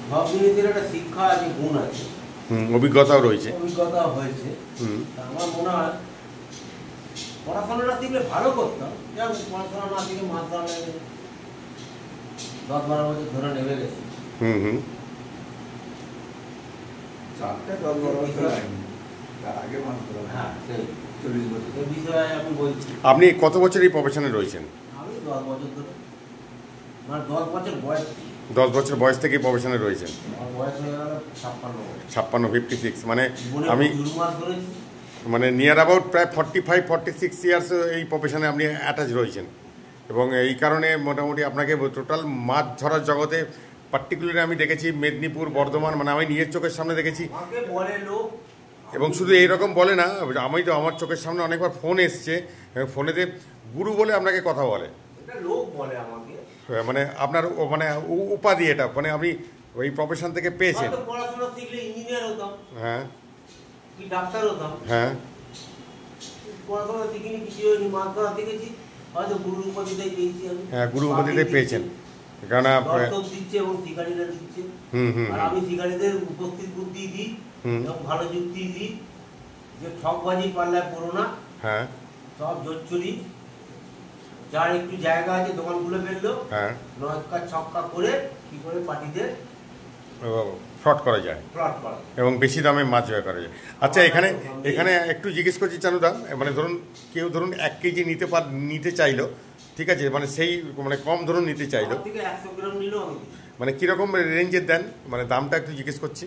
সব জিনিসের একটা শিক্ষা আছে, গুণ আছে, অভিজ্ঞতাও রয়েছে, অভিজ্ঞতা হয়েছে। আমার মনে হয় পড়াশোনাটা শিখলে ভালো করতাম, যেমন পড়াশোনা না শিখে মাছ ধরা 10-12 বছর ধরে নেমে গেছে। আপনি কত বছর এই প্রফেশনে রয়েছেন? আমি 10 বছর ধরে, মানে 10 বছর বয়স। 10 বছর বয়স থেকে প্রফেশনে রয়েছেন? বয়স হয়ে গেল 56, 56, মানে আমি মানে নিয়ার অ্যাবাউট প্রায় 45-46 ইয়ার্স এই প্রফেশনে আপনি অ্যাটাচ রয়েছেন, এবং এই কারণে মোটামুটি আপনাকে টোটাল মাছ ধরার জগতে পার্টিকুলারলি আমি দেখেছি মেদিনীপুর, বর্ধমান, মানে আমি নিজের চোখের সামনে দেখেছি। এবং শুধু এইরকম বলে না, আমি তো আমার চোখের সামনে অনেকবার ফোন এসছে, ফোনেতে গুরু বলে আপনাকে কথা বলে, লোক বলে আমাকে, মানে আপনার মানে উপাধি এটা, মানে আপনি ওই প্রফেশন থেকে পেয়েছেন। হয়তো পড়াশোনা শিখলে ইঞ্জিনিয়ার হতাম, হ্যাঁ কি ডাক্তার হতাম। হ্যাঁ পড়াশোনা শিখিনি, কিছু হয়নি, মাছ ধরা শিখেছি, হয়তো গুরুর উপাধিটাই পেয়েছি আমি। হ্যাঁ গুরু উপাধিটাই পেয়েছেন, কেননা দর্শক দিচ্ছে এবং শিকারীরা দিচ্ছে। আর আমি শিকারীদের উপস্থিত বুদ্ধি দিই এবং ভালো যুক্তি দিই যে ঠকবাজি পাল্লায় পড়ো না, হ্যাঁ সব জোচ্চুরি, যার একটু জায়গা আছে দোকান খুলে ফেললো, হ্যাঁ নয়কা ছক্কা করে কি করে পার্টিদের ফ্রড করা যায় প্লট করে। এবং বেশি দামে মাছ জয় করা যায়। আচ্ছা এখানে এখানে একটু জিজ্ঞেস করছি চানুদা, মানে ধরুন কেউ ধরুন 1 কেজি নিতে চাইলো, ঠিক আছে, মানে সেই মানে কম ধরুন নিতে চাইলো, আমার থেকে 100 গ্রাম নিলেও আমি দিই। মানে কীরকম রেঞ্জের দেন, মানে দামটা একটু জিজ্ঞেস করছি।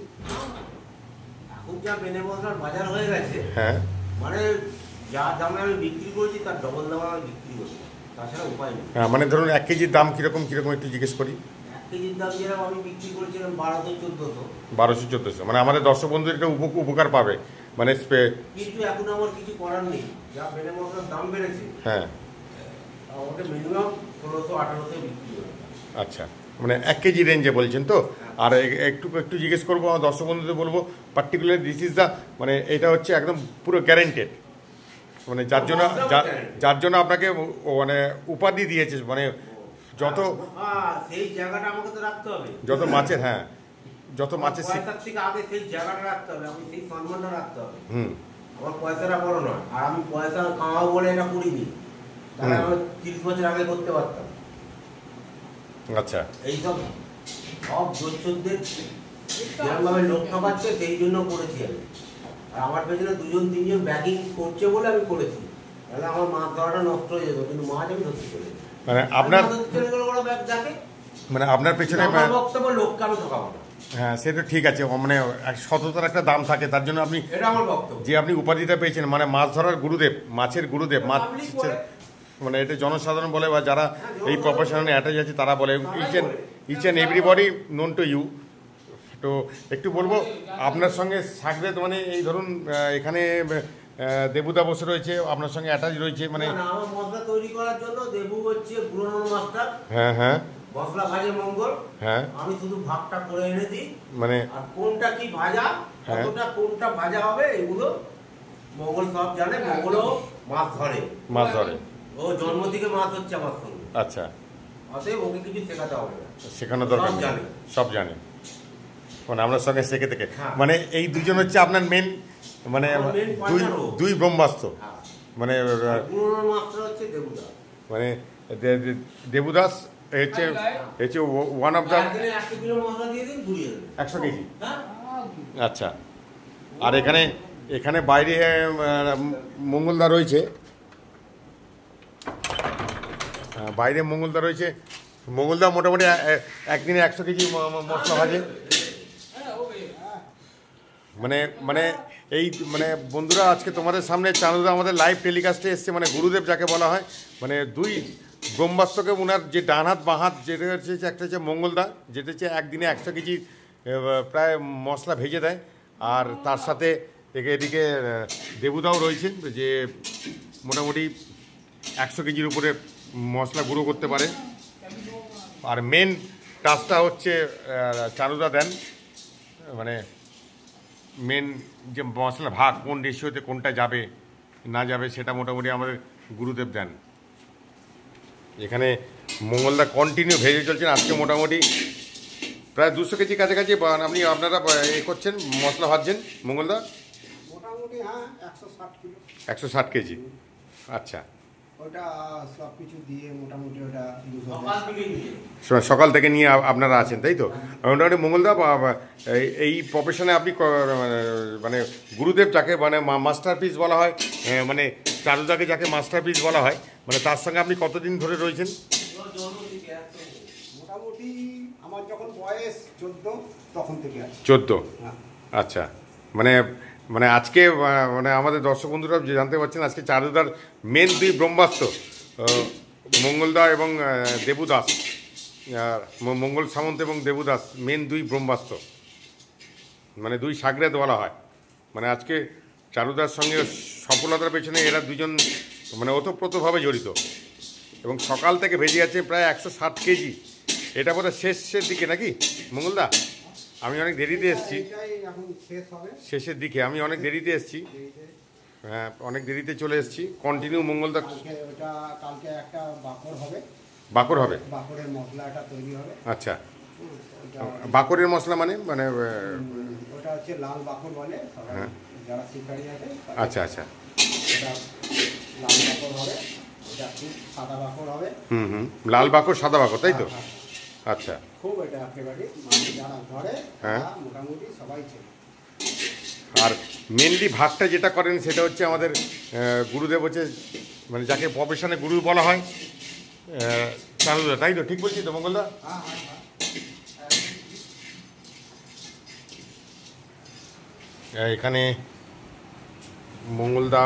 এখন যা বেনে মশলার বাজার হয়ে গেছে, হ্যাঁ মানে যা দামে আমি বিক্রি করেছি তার ডবল দামে আমি বিক্রি করছি, তাছাড়া উপায় নেই। হ্যাঁ মানে ধরুন 1 কেজির দাম কীরকম একটু জিজ্ঞেস করি। 1 কেজির দাম যেরকম আমি বিক্রি করেছিলাম 1200-1400, 1200-1400, মানে আমাদের দর্শক বন্ধু এটা উপকার পাবে, মানে কিন্তু এখন আমার কিছু করার নেই, যা বেনে মশলার দাম বেড়েছে হ্যাঁ আমাকে মিনিমাম 1600-1800 বিক্রি করে। আচ্ছা, মানে 1 কেজি রেঞ্জে বলছেন তো। আর একটু জিজ্ঞেস করবো আমার দর্শক বন্ধুদের, বলবো পার্টিকুলার দিস ইজ দ্য, মানে এটা হচ্ছে একদম পুরো গ্যারেন্টেড, মানে যার জন্য আপনাকে মানে উপাধি দিয়েছে, মানে যত সেই জায়গাটা আমাকে তো রাখতে হবে, যত মাছের, হ্যাঁ যত মাছের পয়সার থেকে আগে সেই জায়গাটা রাখতে হবে, আমি সেই সম্মানটা রাখতে হবে। হুম আমার পয়সাটা বড় নয়, আর আমি পয়সা কামাবো বলে এটা করিনি, তাহলে আমি 30 বছর আগে করতে পারতাম। আচ্ছা এইসব সব জোচ্চোরদের যেরকমভাবে লোক ঠকাচ্ছে সেই জন্য করেছি আমি। আর আমার পেছনে 2-3 ব্যাকিং করছে বলে আমি করেছি, তাহলে আমার মাছ ধরাটা নষ্ট হয়ে যেত, কিন্তু মাছ আমি ধরতে চলে যেত। মানে আপনার চলে গেল বড় ব্যাগ যাকে, মানে আপনার পেছনে আমার বক্তব্য লোককে আমি ঠকাবো না, হ্যাঁ সেটা ঠিক আছে, মানে সততার একটা দাম থাকে, তার জন্য আপনি এটা আমার বক্তব্য। যে আপনি উপাধিটা পেয়েছেন, মানে মাছ ধরার গুরুদেব, মাছের গুরুদেব, মাছ Public বলে। মানে এটা জনসাধারণ বলে, বা যারা এই প্রফেশনে অ্যাটাচ আছে তারা বলে, each and everybody known to you. তো একটু বলবো আপনার সঙ্গে সাগরেদ, মানে এই ধরুন এখানে দেবুদা বসে রয়েছে, আপনার সঙ্গে অ্যাটাচ রয়েছে, মানে না, আমার মশলা তৈরি করার জন্য দেবু হচ্ছে পুরনো মাস্টার, হ্যাঁ হ্যাঁ মশলা ভাজে মঙ্গল, হ্যাঁ আমি শুধু ভাগটা করে এনে দিই, মানে আর কোনটা কি ভাজা, হ্যাঁ। কতটা কোনটা ভাজা হবে এগুলো মঙ্গল সব জানে। মঙ্গলও মাছ ধরে, ধরে, ও জন্ম থেকে মাছ হচ্ছে আমার সঙ্গে, আচ্ছা অতএব ওকে কিছু শেখাতে হবে না, শেখানো দরকার সব নেই, জানে। সব জানে, মানে আপনার সঙ্গে শেখে থেকে, হ্যাঁ। মানে এই দুজন হচ্ছে আপনার মেন, মানে আমার main partner ও। দুই ব্রহ্মাস্ত্র, হ্যাঁ। মানে আর পুরনো মাস্টার হচ্ছে দেবুদা। মানে দেবুদাস হচ্ছে ওয়ান অফ দ্য একদিনে 100 কিলো মশলা দিয়ে দিন, ঘুরিয়ে দেবেন। 100 কেজি। হ্যাঁ, আচ্ছা, আর এখানে বাইরে মঙ্গলদা রয়েছে, বাইরে মঙ্গলদা রয়েছে, মঙ্গলদা মোটামুটি একদিনে 100 কেজি মশলা ভাজে, মানে এই মানে বন্ধুরা আজকে তোমাদের সামনে চানুদা আমাদের লাইভ টেলিকাস্টে এসছে, মানে গুরুদেব যাকে বলা হয়, মানে দুই ব্রহ্মাস্ত্রকে ওনার যে ডান হাত বাঁ হাত, যেটা হচ্ছে একটা হচ্ছে মঙ্গলদা, যেটা হচ্ছে একদিনে 100 কেজি প্রায় মশলা ভেজে দেয়, আর তার সাথে এদিকে দেবুদাও রয়েছে, যে মোটামুটি 100 কেজির উপরে মশলা গুঁড়ো করতে পারে। আর মেন টাচটা হচ্ছে চানুদা দেন, মানে মেন যে মশলা ভাগ কোন রেশিওতে কোনটা যাবে না যাবে সেটা মোটামুটি আমাদের গুরুদেব দেন। এখানে মঙ্গলদা কন্টিনিউ ভেজে চলছেন, আজকে মোটামুটি প্রায় 200 কেজি কাছাকাছি আপনারা করছেন, মশলা ভাজছেন মঙ্গলদা, মোটামুটি হ্যাঁ 160 কিলো, 160 কেজি। আচ্ছা, ওটা সব কিছু দিয়ে মোটামুটি ওটা 200 সকাল থেকে নিয়ে। সকাল থেকে নিয়ে আপনারা আছেন, তাই তো? মোটামুটি মঙ্গলদা এই প্রফেশনে আপনি মানে গুরুদেব যাকে মানে মাস্টারপিস বলা হয়, মানে চারুদাকে যাকে মাস্টারপিস বলা হয়, মানে তার সঙ্গে আপনি কতদিন ধরে রয়েছেন? মোটামুটি আমার যখন বয়স 14 তখন থেকে আছে। 14। হ্যাঁ। আচ্ছা, মানে আজকে মানে আমাদের দর্শক বন্ধুরা যে জানতে পারছেন, আজকে চারুদার মেন দুই ব্রহ্মাস্ত্র, মঙ্গলদা এবং দেবুদাস, মঙ্গল সামন্ত এবং দেবুদাস মেন দুই ব্রহ্মাস্ত্র, মানে দুই সাগরেদ বলা হয়। মানে আজকে চারুদার সঙ্গে সফলতার পেছনে এরা দুজন মানে ওতপ্রোতভাবে জড়িত, এবং সকাল থেকে ভেজে আছে প্রায় 160 কেজি। এটা বোধহয় শেষের দিকে নাকি মঙ্গলদা? আমি অনেক দেরিতে এসেছি, এটাই এখন শেষ হবে। শেষের দিকে আমি অনেক দেরিতে এসেছি। হ্যাঁ, অনেক দেরিতে চলে এসেছি। কন্টিনিউ মঙ্গলদা। কালকে একটা বাকর হবে। বাকর হবে? বাকরের মশলাটা তৈরি হবে। আচ্ছা, বাকরের মশলা মানে মানে ওটা হচ্ছে লাল বাকর বলে সবাই, হ্যাঁ। যারা শিকারি আছে। আচ্ছা আচ্ছা, এটা লাল বাকর হবে, এটা খুব সাদা বাকর হবে। লাল বাকর সাদা বাকর, তাই তো? হ্যাঁ, আচ্ছা, খুব এটা একেবারে মানে যারা ধরে হ্যাঁ। তারা মোটামুটি সবাই চেনে। আর মেনলি ভাগটা যেটা করেন সেটা হচ্ছে আমাদের গুরুদেব হচ্ছে, মানে যাকে প্রফেশনে গুরু বলা হয়, চানুদা, তাই তো? ঠিক বলছি তো মঙ্গলদা? হ্যাঁ হ্যাঁ হ্যাঁ। এখানে মঙ্গলদা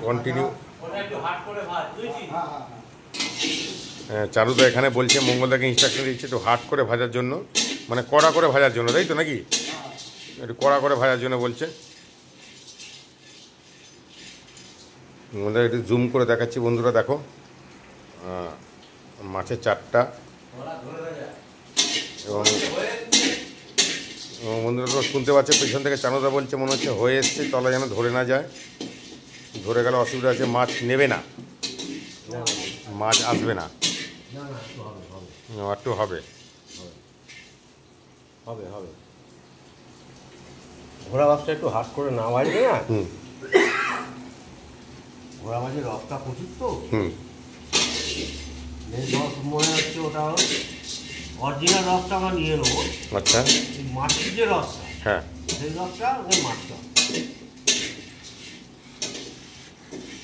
কন্টিনিউ, ওটা একটু হাট করে ভাত বুঝেছি। হ্যাঁ হ্যাঁ হ্যাঁ। চারুদা এখানে বলছে মঙ্গলদাকে ইনস্ট্রাকশন দিচ্ছে একটু হার্ড করে ভাজার জন্য, মানে কড়া করে ভাজার জন্য, তাই তো নাকি? একটু কড়া করে ভাজার জন্য বলছে। মঙ্গলদা একটু জুম করে দেখাচ্ছি বন্ধুরা, দেখো মাছের চারটা, এবং বন্ধুরা তো শুনতে পাচ্ছে পেছন থেকে চানুদা বলছে মনে হচ্ছে হয়ে এসছে, তলা যেন ধরে না যায়, ধরে গেলে অসুবিধা আছে, মাছ নেবে না, মাছ আসবে না, একটু হবে হবে হবে। ঘোড়া মাছটা একটু হাট করে না ভাজবে না, ঘোড়া মাছের রসটা প্রচুর তো, রস মনে হচ্ছে ওটা অরিজিনাল রসটা আমরা নিয়ে নেবো। আচ্ছা, মাছের যে রসটা, হ্যাঁ, সেই রসটা ওই মাছটা।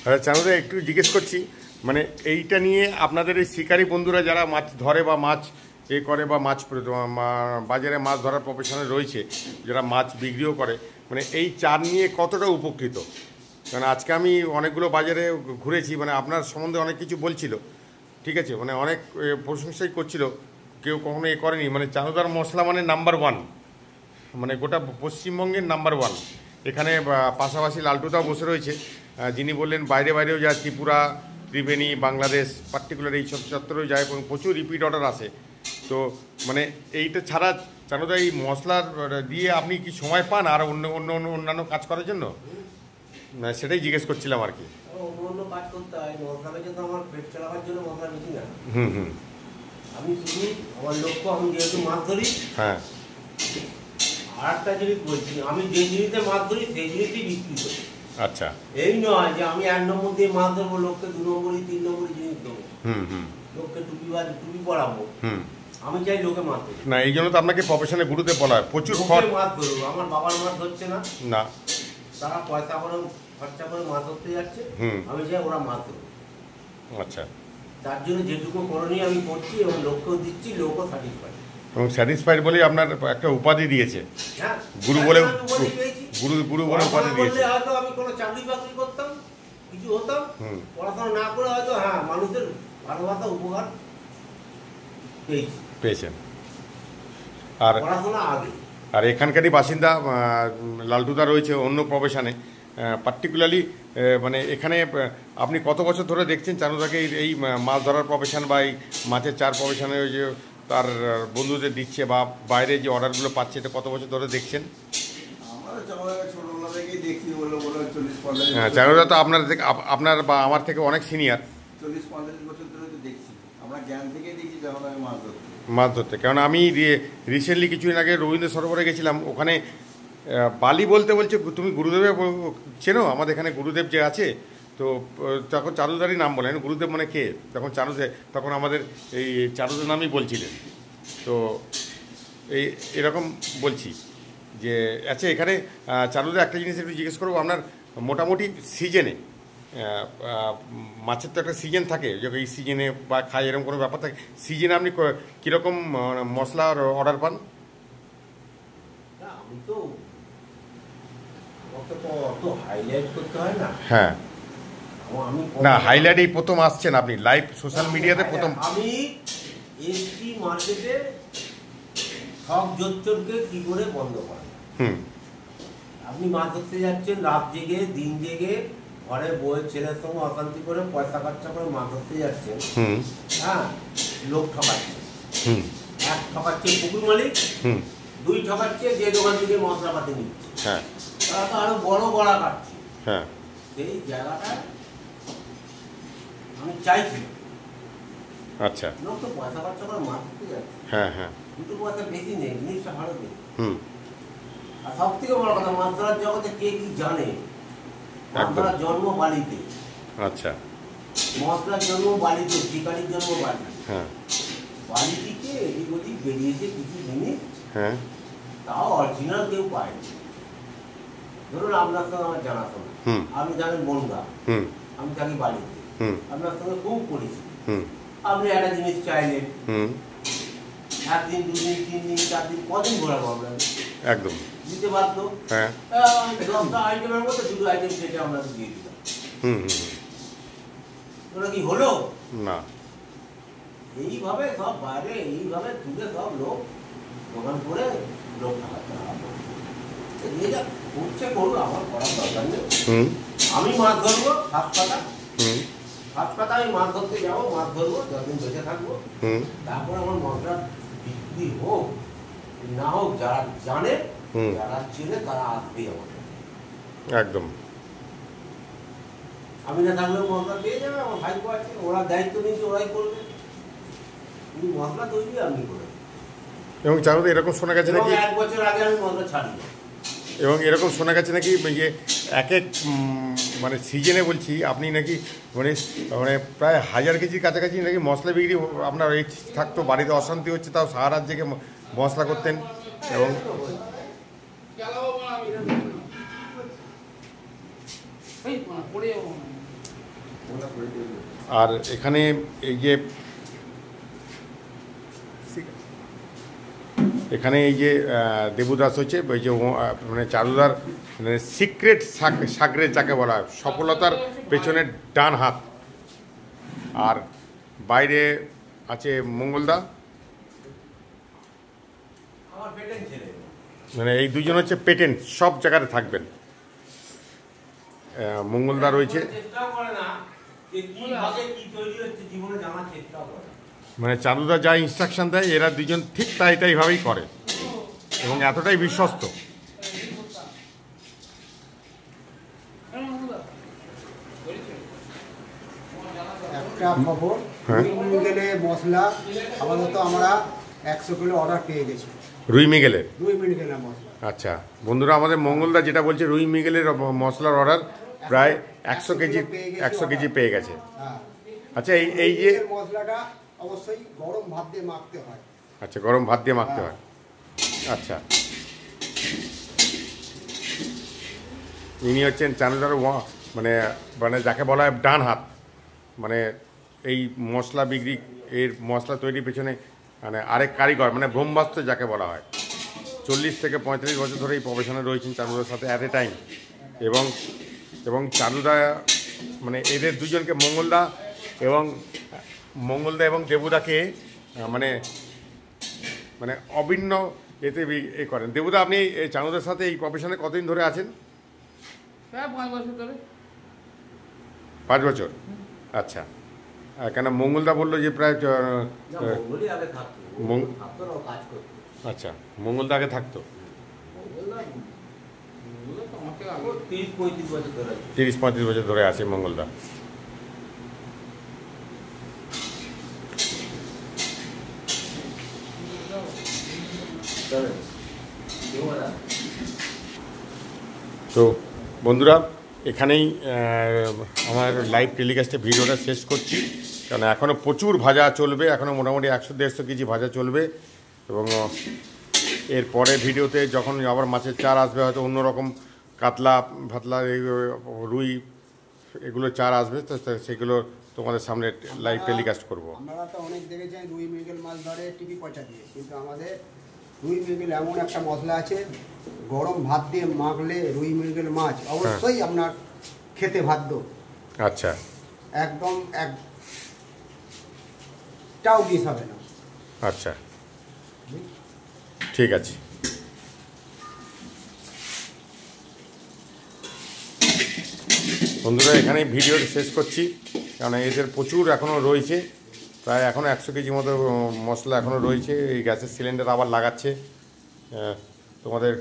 আচ্ছা চানুদা একটু জিজ্ঞেস করছি, মানে এইটা নিয়ে আপনাদের এই শিকারী বন্ধুরা যারা মাছ ধরে বা মাছ এ করে বা মাছ বাজারে মাছ ধরার প্রফেশনে রয়েছে, যারা মাছ বিক্রিও করে, মানে এই চার নিয়ে কতটা উপকৃত? কারণ আজকে আমি অনেকগুলো বাজারে ঘুরেছি, মানে আপনার সম্বন্ধে অনেক কিছু বলছিল, ঠিক আছে, মানে অনেক প্রশংসাই করছিল, কেউ কখনো এ করেনি, মানে চানুদার মশলা মানে নাম্বার ওয়ান, মানে গোটা পশ্চিমবঙ্গের নাম্বার ওয়ান। এখানে পাশাপাশি লালটুদাও বসে রয়েছে, যিনি বললেন বাইরে বাইরেও যায়, ত্রিপুরা, ত্রিবেণী, বাংলাদেশ, পার্টিকুলার এই সব চত্বরেও যায় এবং প্রচুর রিপিট অর্ডার আসে। তো মানে এইটা ছাড়া চানুদা এই মশলার দিয়ে আপনি কি সময় পান আর অন্যান্য কাজ করার জন্য? সেটাই জিজ্ঞেস করছিলাম আর কি। অন্য অন্য কাজ করতে হয়, মশলা বেঁচে তো আমার পেট চালাবার জন্য মশলা বেশি না। আমি শুধু আমার লক্ষ্য, আমি যেহেতু মাছ ধরি, হ্যাঁ, আর একটা জিনিস বলছি, আমি যে জিনিসে মাছ ধরি সেই জিনিসই বিক্রি করি। আচ্ছা, এই নয় যে আমি 1 নম্বর দিয়ে মাছ ধরবো, লোককে 2 নম্বরই 3 নম্বরই জিনিস দেবো, লোককে টুপি পরাবো। আমি চাই লোকে মাছ ধরবে। না, এই জন্য তো আপনাকে প্রফেশনে গুরুদেব বলা হয়, প্রচুর মাছ ধরবো। আমার বাবার মাছ ধরছে না, না, তারা পয়সা করে খরচা করে মাছ ধরতে যাচ্ছে, আমি চাই ওরা মাছ ধরবে। আচ্ছা, তার জন্য যেটুকু করণীয় আমি করছি এবং লোককেও দিচ্ছি, লোকও স্যাটিসফাই, এবং স্যাটিসফাইড বলেই আপনার একটা উপাধি দিয়েছে, হ্যাঁ, গুরু বলে, পেয়েছি। গুরু বলে উপাধি দিয়েছে। হয়তো আমি কোনো চাকরি বাকরি করতাম, কিছু হতাম, পড়াশোনা না করে হয়তো হ্যাঁ মানুষের ভালোবাসা উপকার পেয়েছেন। আর পড়াশোনা আগে, আর এখানকারই বাসিন্দা লালটুদা রয়েছে অন্য প্রফেশনে, পার্টিকুলারলি মানে এখানে আপনি কত বছর ধরে দেখছেন চানুদাকে এই মাছ ধরার প্রফেশন বা এই মাছের চার প্রফেশনে, ওই যে তার বন্ধুদের দিচ্ছে বা বাইরে যে অর্ডারগুলো পাচ্ছে, এটা কত বছর ধরে দেখছেন? ছোটবেলা থেকেই দেখছি, বলে 40-45 হ্যাঁ, চানুদা তো আপনার বা আমার থেকে অনেক সিনিয়র, 40-45 বছর ধরে তো দেখছি, আমরা জ্ঞান থেকে দেখছি যখন আমি মাছ ধরতে। কারণ আমি রিসেন্টলি কিছুদিন আগে রবীন্দ্র সরোবরে গেছিলাম, ওখানে বালি বলতে বলছে তুমি গুরুদেবের চেনো, আমাদের এখানে গুরুদেব যে আছে, তো তখন চারুদারই নাম বলেন, গুরুদেব মানে কে, তখন আমাদের এই চারুদার নামই বলছিলেন। তো এরকম বলছি যে আচ্ছা, এখানে চারুদা একটা জিনিস একটু জিজ্ঞেস করবো, আপনার মোটামুটি সিজনে মাছের তো একটা সিজন থাকে, যে এই সিজনে বা খায় এরকম কোনো ব্যাপার থাকে, সিজনে আপনি কীরকম মশলার অর্ডার পান? আমি তো অত হাইলাইট করতে হয় না। হ্যাঁ, আমি না হাইলাইট এই প্রথম আসছেন আপনি লাইভ সোশ্যাল মিডিয়াতে প্রথম। আমি এসছি মার্কেটে সব জোচ্চরকে কি করে বন্ধ করেন। আপনি মাছ ধরতে যাচ্ছেন রাত জেগে, দিন জেগে, ঘরে বউয়ের ছেলের সঙ্গে অশান্তি করে পয়সা খরচা করে মাছ ধরতে যাচ্ছেন, হ্যাঁ, লোক ঠকাচ্ছেন। এক ঠকাচ্ছে পুকুর মালিক, হুম, 2 ঠকাচ্ছে যে দোকান থেকে মশলাপাতি নিচ্ছে। হ্যাঁ তারা তো আরো বড় গড়া কাটছে। হ্যাঁ সেই জায়গাটা আমি চাইছি আচ্ছা লোক তো পয়সা খরচা করে মাছ দিতে যাচ্ছে, হ্যাঁ হ্যাঁ 2 পয়সা বেশি নেই, জিনিসটা ভালো নেই। হুম আর সব থেকে বড় কথা, মাছ ধরার জগতে কে কি জানে? মাছ একদম। ধরার জন্ম বালিতে, আচ্ছা মশলার জন্ম বালিতে, শিকারির জন্ম বালি। হ্যাঁ বালি থেকে এদিক ওদিক বেরিয়েছে কিছু জিনিস, হ্যাঁ তাও অরিজিনাল কেউ পায়নি। ধরুন আপনার সঙ্গে আমার জানাশোনা, হুম আপনি জানেন বনগা, হুম আমি থাকি বালিতে, হুম আপনার সঙ্গে খুব পরিচিত। হুম আপনি একটা জিনিস চাইলেন, হুম 1 দিন 2 দিন 3 দিন 4 দিন কদিন ঘোরাবো আমরা, একদম দিতে বাধ্য। হ্যাঁ 10টা আইটেমের মধ্যে 2টো আইটেম সেটা আমরা দিয়ে দিলাম, হুম হুম হুম। ওটা কি হলো? না এইভাবে সব বাইরে এইভাবে তুলে সব লোক দোকান করে লোক খাওয়াতে হবে। যে যা করছে করুন, আমার করার দরকার নেই। হুম আমি মাছ ধরবো হাত পাতা, হুম হাত পাতা আমি মাছ ধরতে যাবো, মাছ ধরবো, যতদিন বেঁচে থাকবো। হুম তারপরে আমার মশলা বিক্রি হোক না হোক, যারা জানে হুম। যারা চেনে তারা আসবেই আমাকে। একদম আমি না থাকলেও মশলা পেয়ে যাবে, আমার ভাইপো আছে, ওরা দায়িত্ব নিয়েছে, ওরাই করবে। কিন্তু মশলা তৈরি আমি করে, এবং চারুদা এরকম শোনা গেছে এবং নাকি 1 বছর আগে আমি মশলা ছাড়ি না। এবং এরকম শোনা গেছে নাকি যে এক এক মানে সিজনে বলছি আপনি নাকি মানে মানে প্রায় 1000 কেজির কাছাকাছি নাকি মশলা বিক্রি আপনার এই থাকতো, বাড়িতে অশান্তি হচ্ছে তাও সারা রাত জেগে মশলা করতেন। এবং চালাবো না আমি এই পড়ে যাবো না। আর এখানে এই যে এখানে এই যে দেবুদাস হচ্ছে ওই যে মানে চারুদার মানে সিক্রেট সাগরে যাকে বলা হয়, সফলতার পেছনে ডান হাত। আর বাইরে আছে মঙ্গলদা, আমার পেটেন্ট ছেলে। মানে এই দুজন হচ্ছে পেটেন্ট, সব জায়গাতে থাকবেন। মঙ্গলদা রয়েছে, চেষ্টাও করে না যে কিভাবে কি তৈরি হচ্ছে, জীবনে জানার চেষ্টাও করে না। মানে চাঁদুদা যা ইনস্ট্রাকশন দেয় এরা দুজন ঠিক তাইভাবেই করে এবং এতটাই বিশ্বস্ত। একটা খবর, হ্যাঁ। রুই গেলে মশলা আপাতত আমরা 100 কিলো অর্ডার পেয়ে গেছি। রুই মিগেলের, 2 মিনিট গেলে মশলা। আচ্ছা বন্ধুরা, আমাদের মঙ্গলদা যেটা বলছে রুই মিগেলের মশলার অর্ডার প্রায় 100 কেজি পেয়ে গেছে। হ্যাঁ, আচ্ছা এই যে রুইয়ের মশলাটা অবশ্যই গরম ভাত দিয়ে মাখতে হয়। আচ্ছা গরম ভাত দিয়ে মাখতে হয়। আচ্ছা ইনি হচ্ছেন চাঁদুদার মানে মানে যাকে বলা হয় ডান হাত, মানে এই মশলা বিক্রি এর মশলা তৈরির পেছনে মানে আরেক কারিগর, মানে ব্রহ্মাস্ত্র যাকে বলা হয়। 40 থেকে 35 বছর ধরে এই প্রফেশনে রয়েছেন চাঁদুদার সাথে অ্যাট এ টাইম। এবং চাঁদুদা মানে এদের দুজনকে মঙ্গলদা এবং দেবুদাকে মানে মানে অভিন্ন এতে এ করেন। দেবুদা, আপনি এই চাঁদুদার সাথে এই প্রফেশনে কতদিন ধরে আছেন? প্রায় 5 বছর ধরে। 5 বছর। আচ্ছা, কেন মঙ্গলদা বললো যে প্রায় না, মঙ্গলই আগে থাকতো, থাকতো না, ও কাজ করতো। আচ্ছা মঙ্গলদা আগে থাকতো। ওগুলো তো আমার থেকে আগে। 30-35 বছর ধরে আছে। 30-35 বছর ধরে আছে মঙ্গলদা। চলেন। কেউ আর আসে? তো বন্ধুরা, এখানেই আমার লাইভ টেলিকাস্টে ভিডিওটা শেষ করছি, কারণ এখনও প্রচুর ভাজা চলবে, এখনও মোটামুটি 100-150 কেজি ভাজা চলবে। এবং এর পরে ভিডিওতে যখন আবার মাছের চার আসবে, হয়তো অন্যরকম কাতলা ফাতলা এই রুই এগুলো চার আসবে, তো সেগুলো তোমাদের সামনে লাইভ টেলিকাস্ট করব। আপনারা তো অনেক দেখেছেন রুই মৃগেল মাছ ধরে টিপি পয়সা দিয়ে, কিন্তু আমাদের রুই মৃগেল এমন একটা মশলা আছে, গরম ভাত দিয়ে মাখলে রুই মৃগেল মাছ অবশ্যই আপনার খেতে বাধ্য। আচ্ছা, একদম একটাও মিস হবে না। আচ্ছা ঠিক আছে। বন্ধুরা, এখানেই ভিডিওটা শেষ করছি, কারণ এদের প্রচুর এখনও রয়েছে। প্রায় এখনও 100 কেজি মতো মশলা এখনও রয়েছে। এই গ্যাসের সিলিন্ডার আবার লাগাচ্ছে। তোমাদের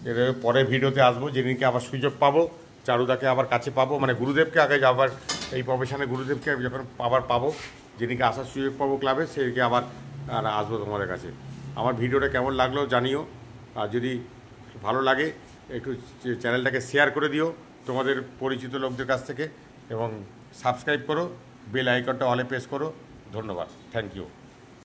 এর পরের ভিডিওতে আসবো, যেদিনকে আবার সুযোগ পাবো, চারুদাকে আবার কাছে পাবো, মানে গুরুদেবকে আগে আবার এই প্রফেশনে গুরুদেবকে যখন আবার পাবো, যেদিনকে আসার সুযোগ পাবো ক্লাবে, সেদিকে আবার আর আসবো তোমাদের কাছে। আমার ভিডিওটা কেমন লাগলো জানিও, আর যদি ভালো লাগে একটু চ্যানেলটাকে শেয়ার করে দিও তোমাদের পরিচিত লোকদের কাছ থেকে, এবং সাবস্ক্রাইব করো, বেল আইকনটা অলে প্রেস করো। ধন্যবাদ, থ্যাংক ইউ।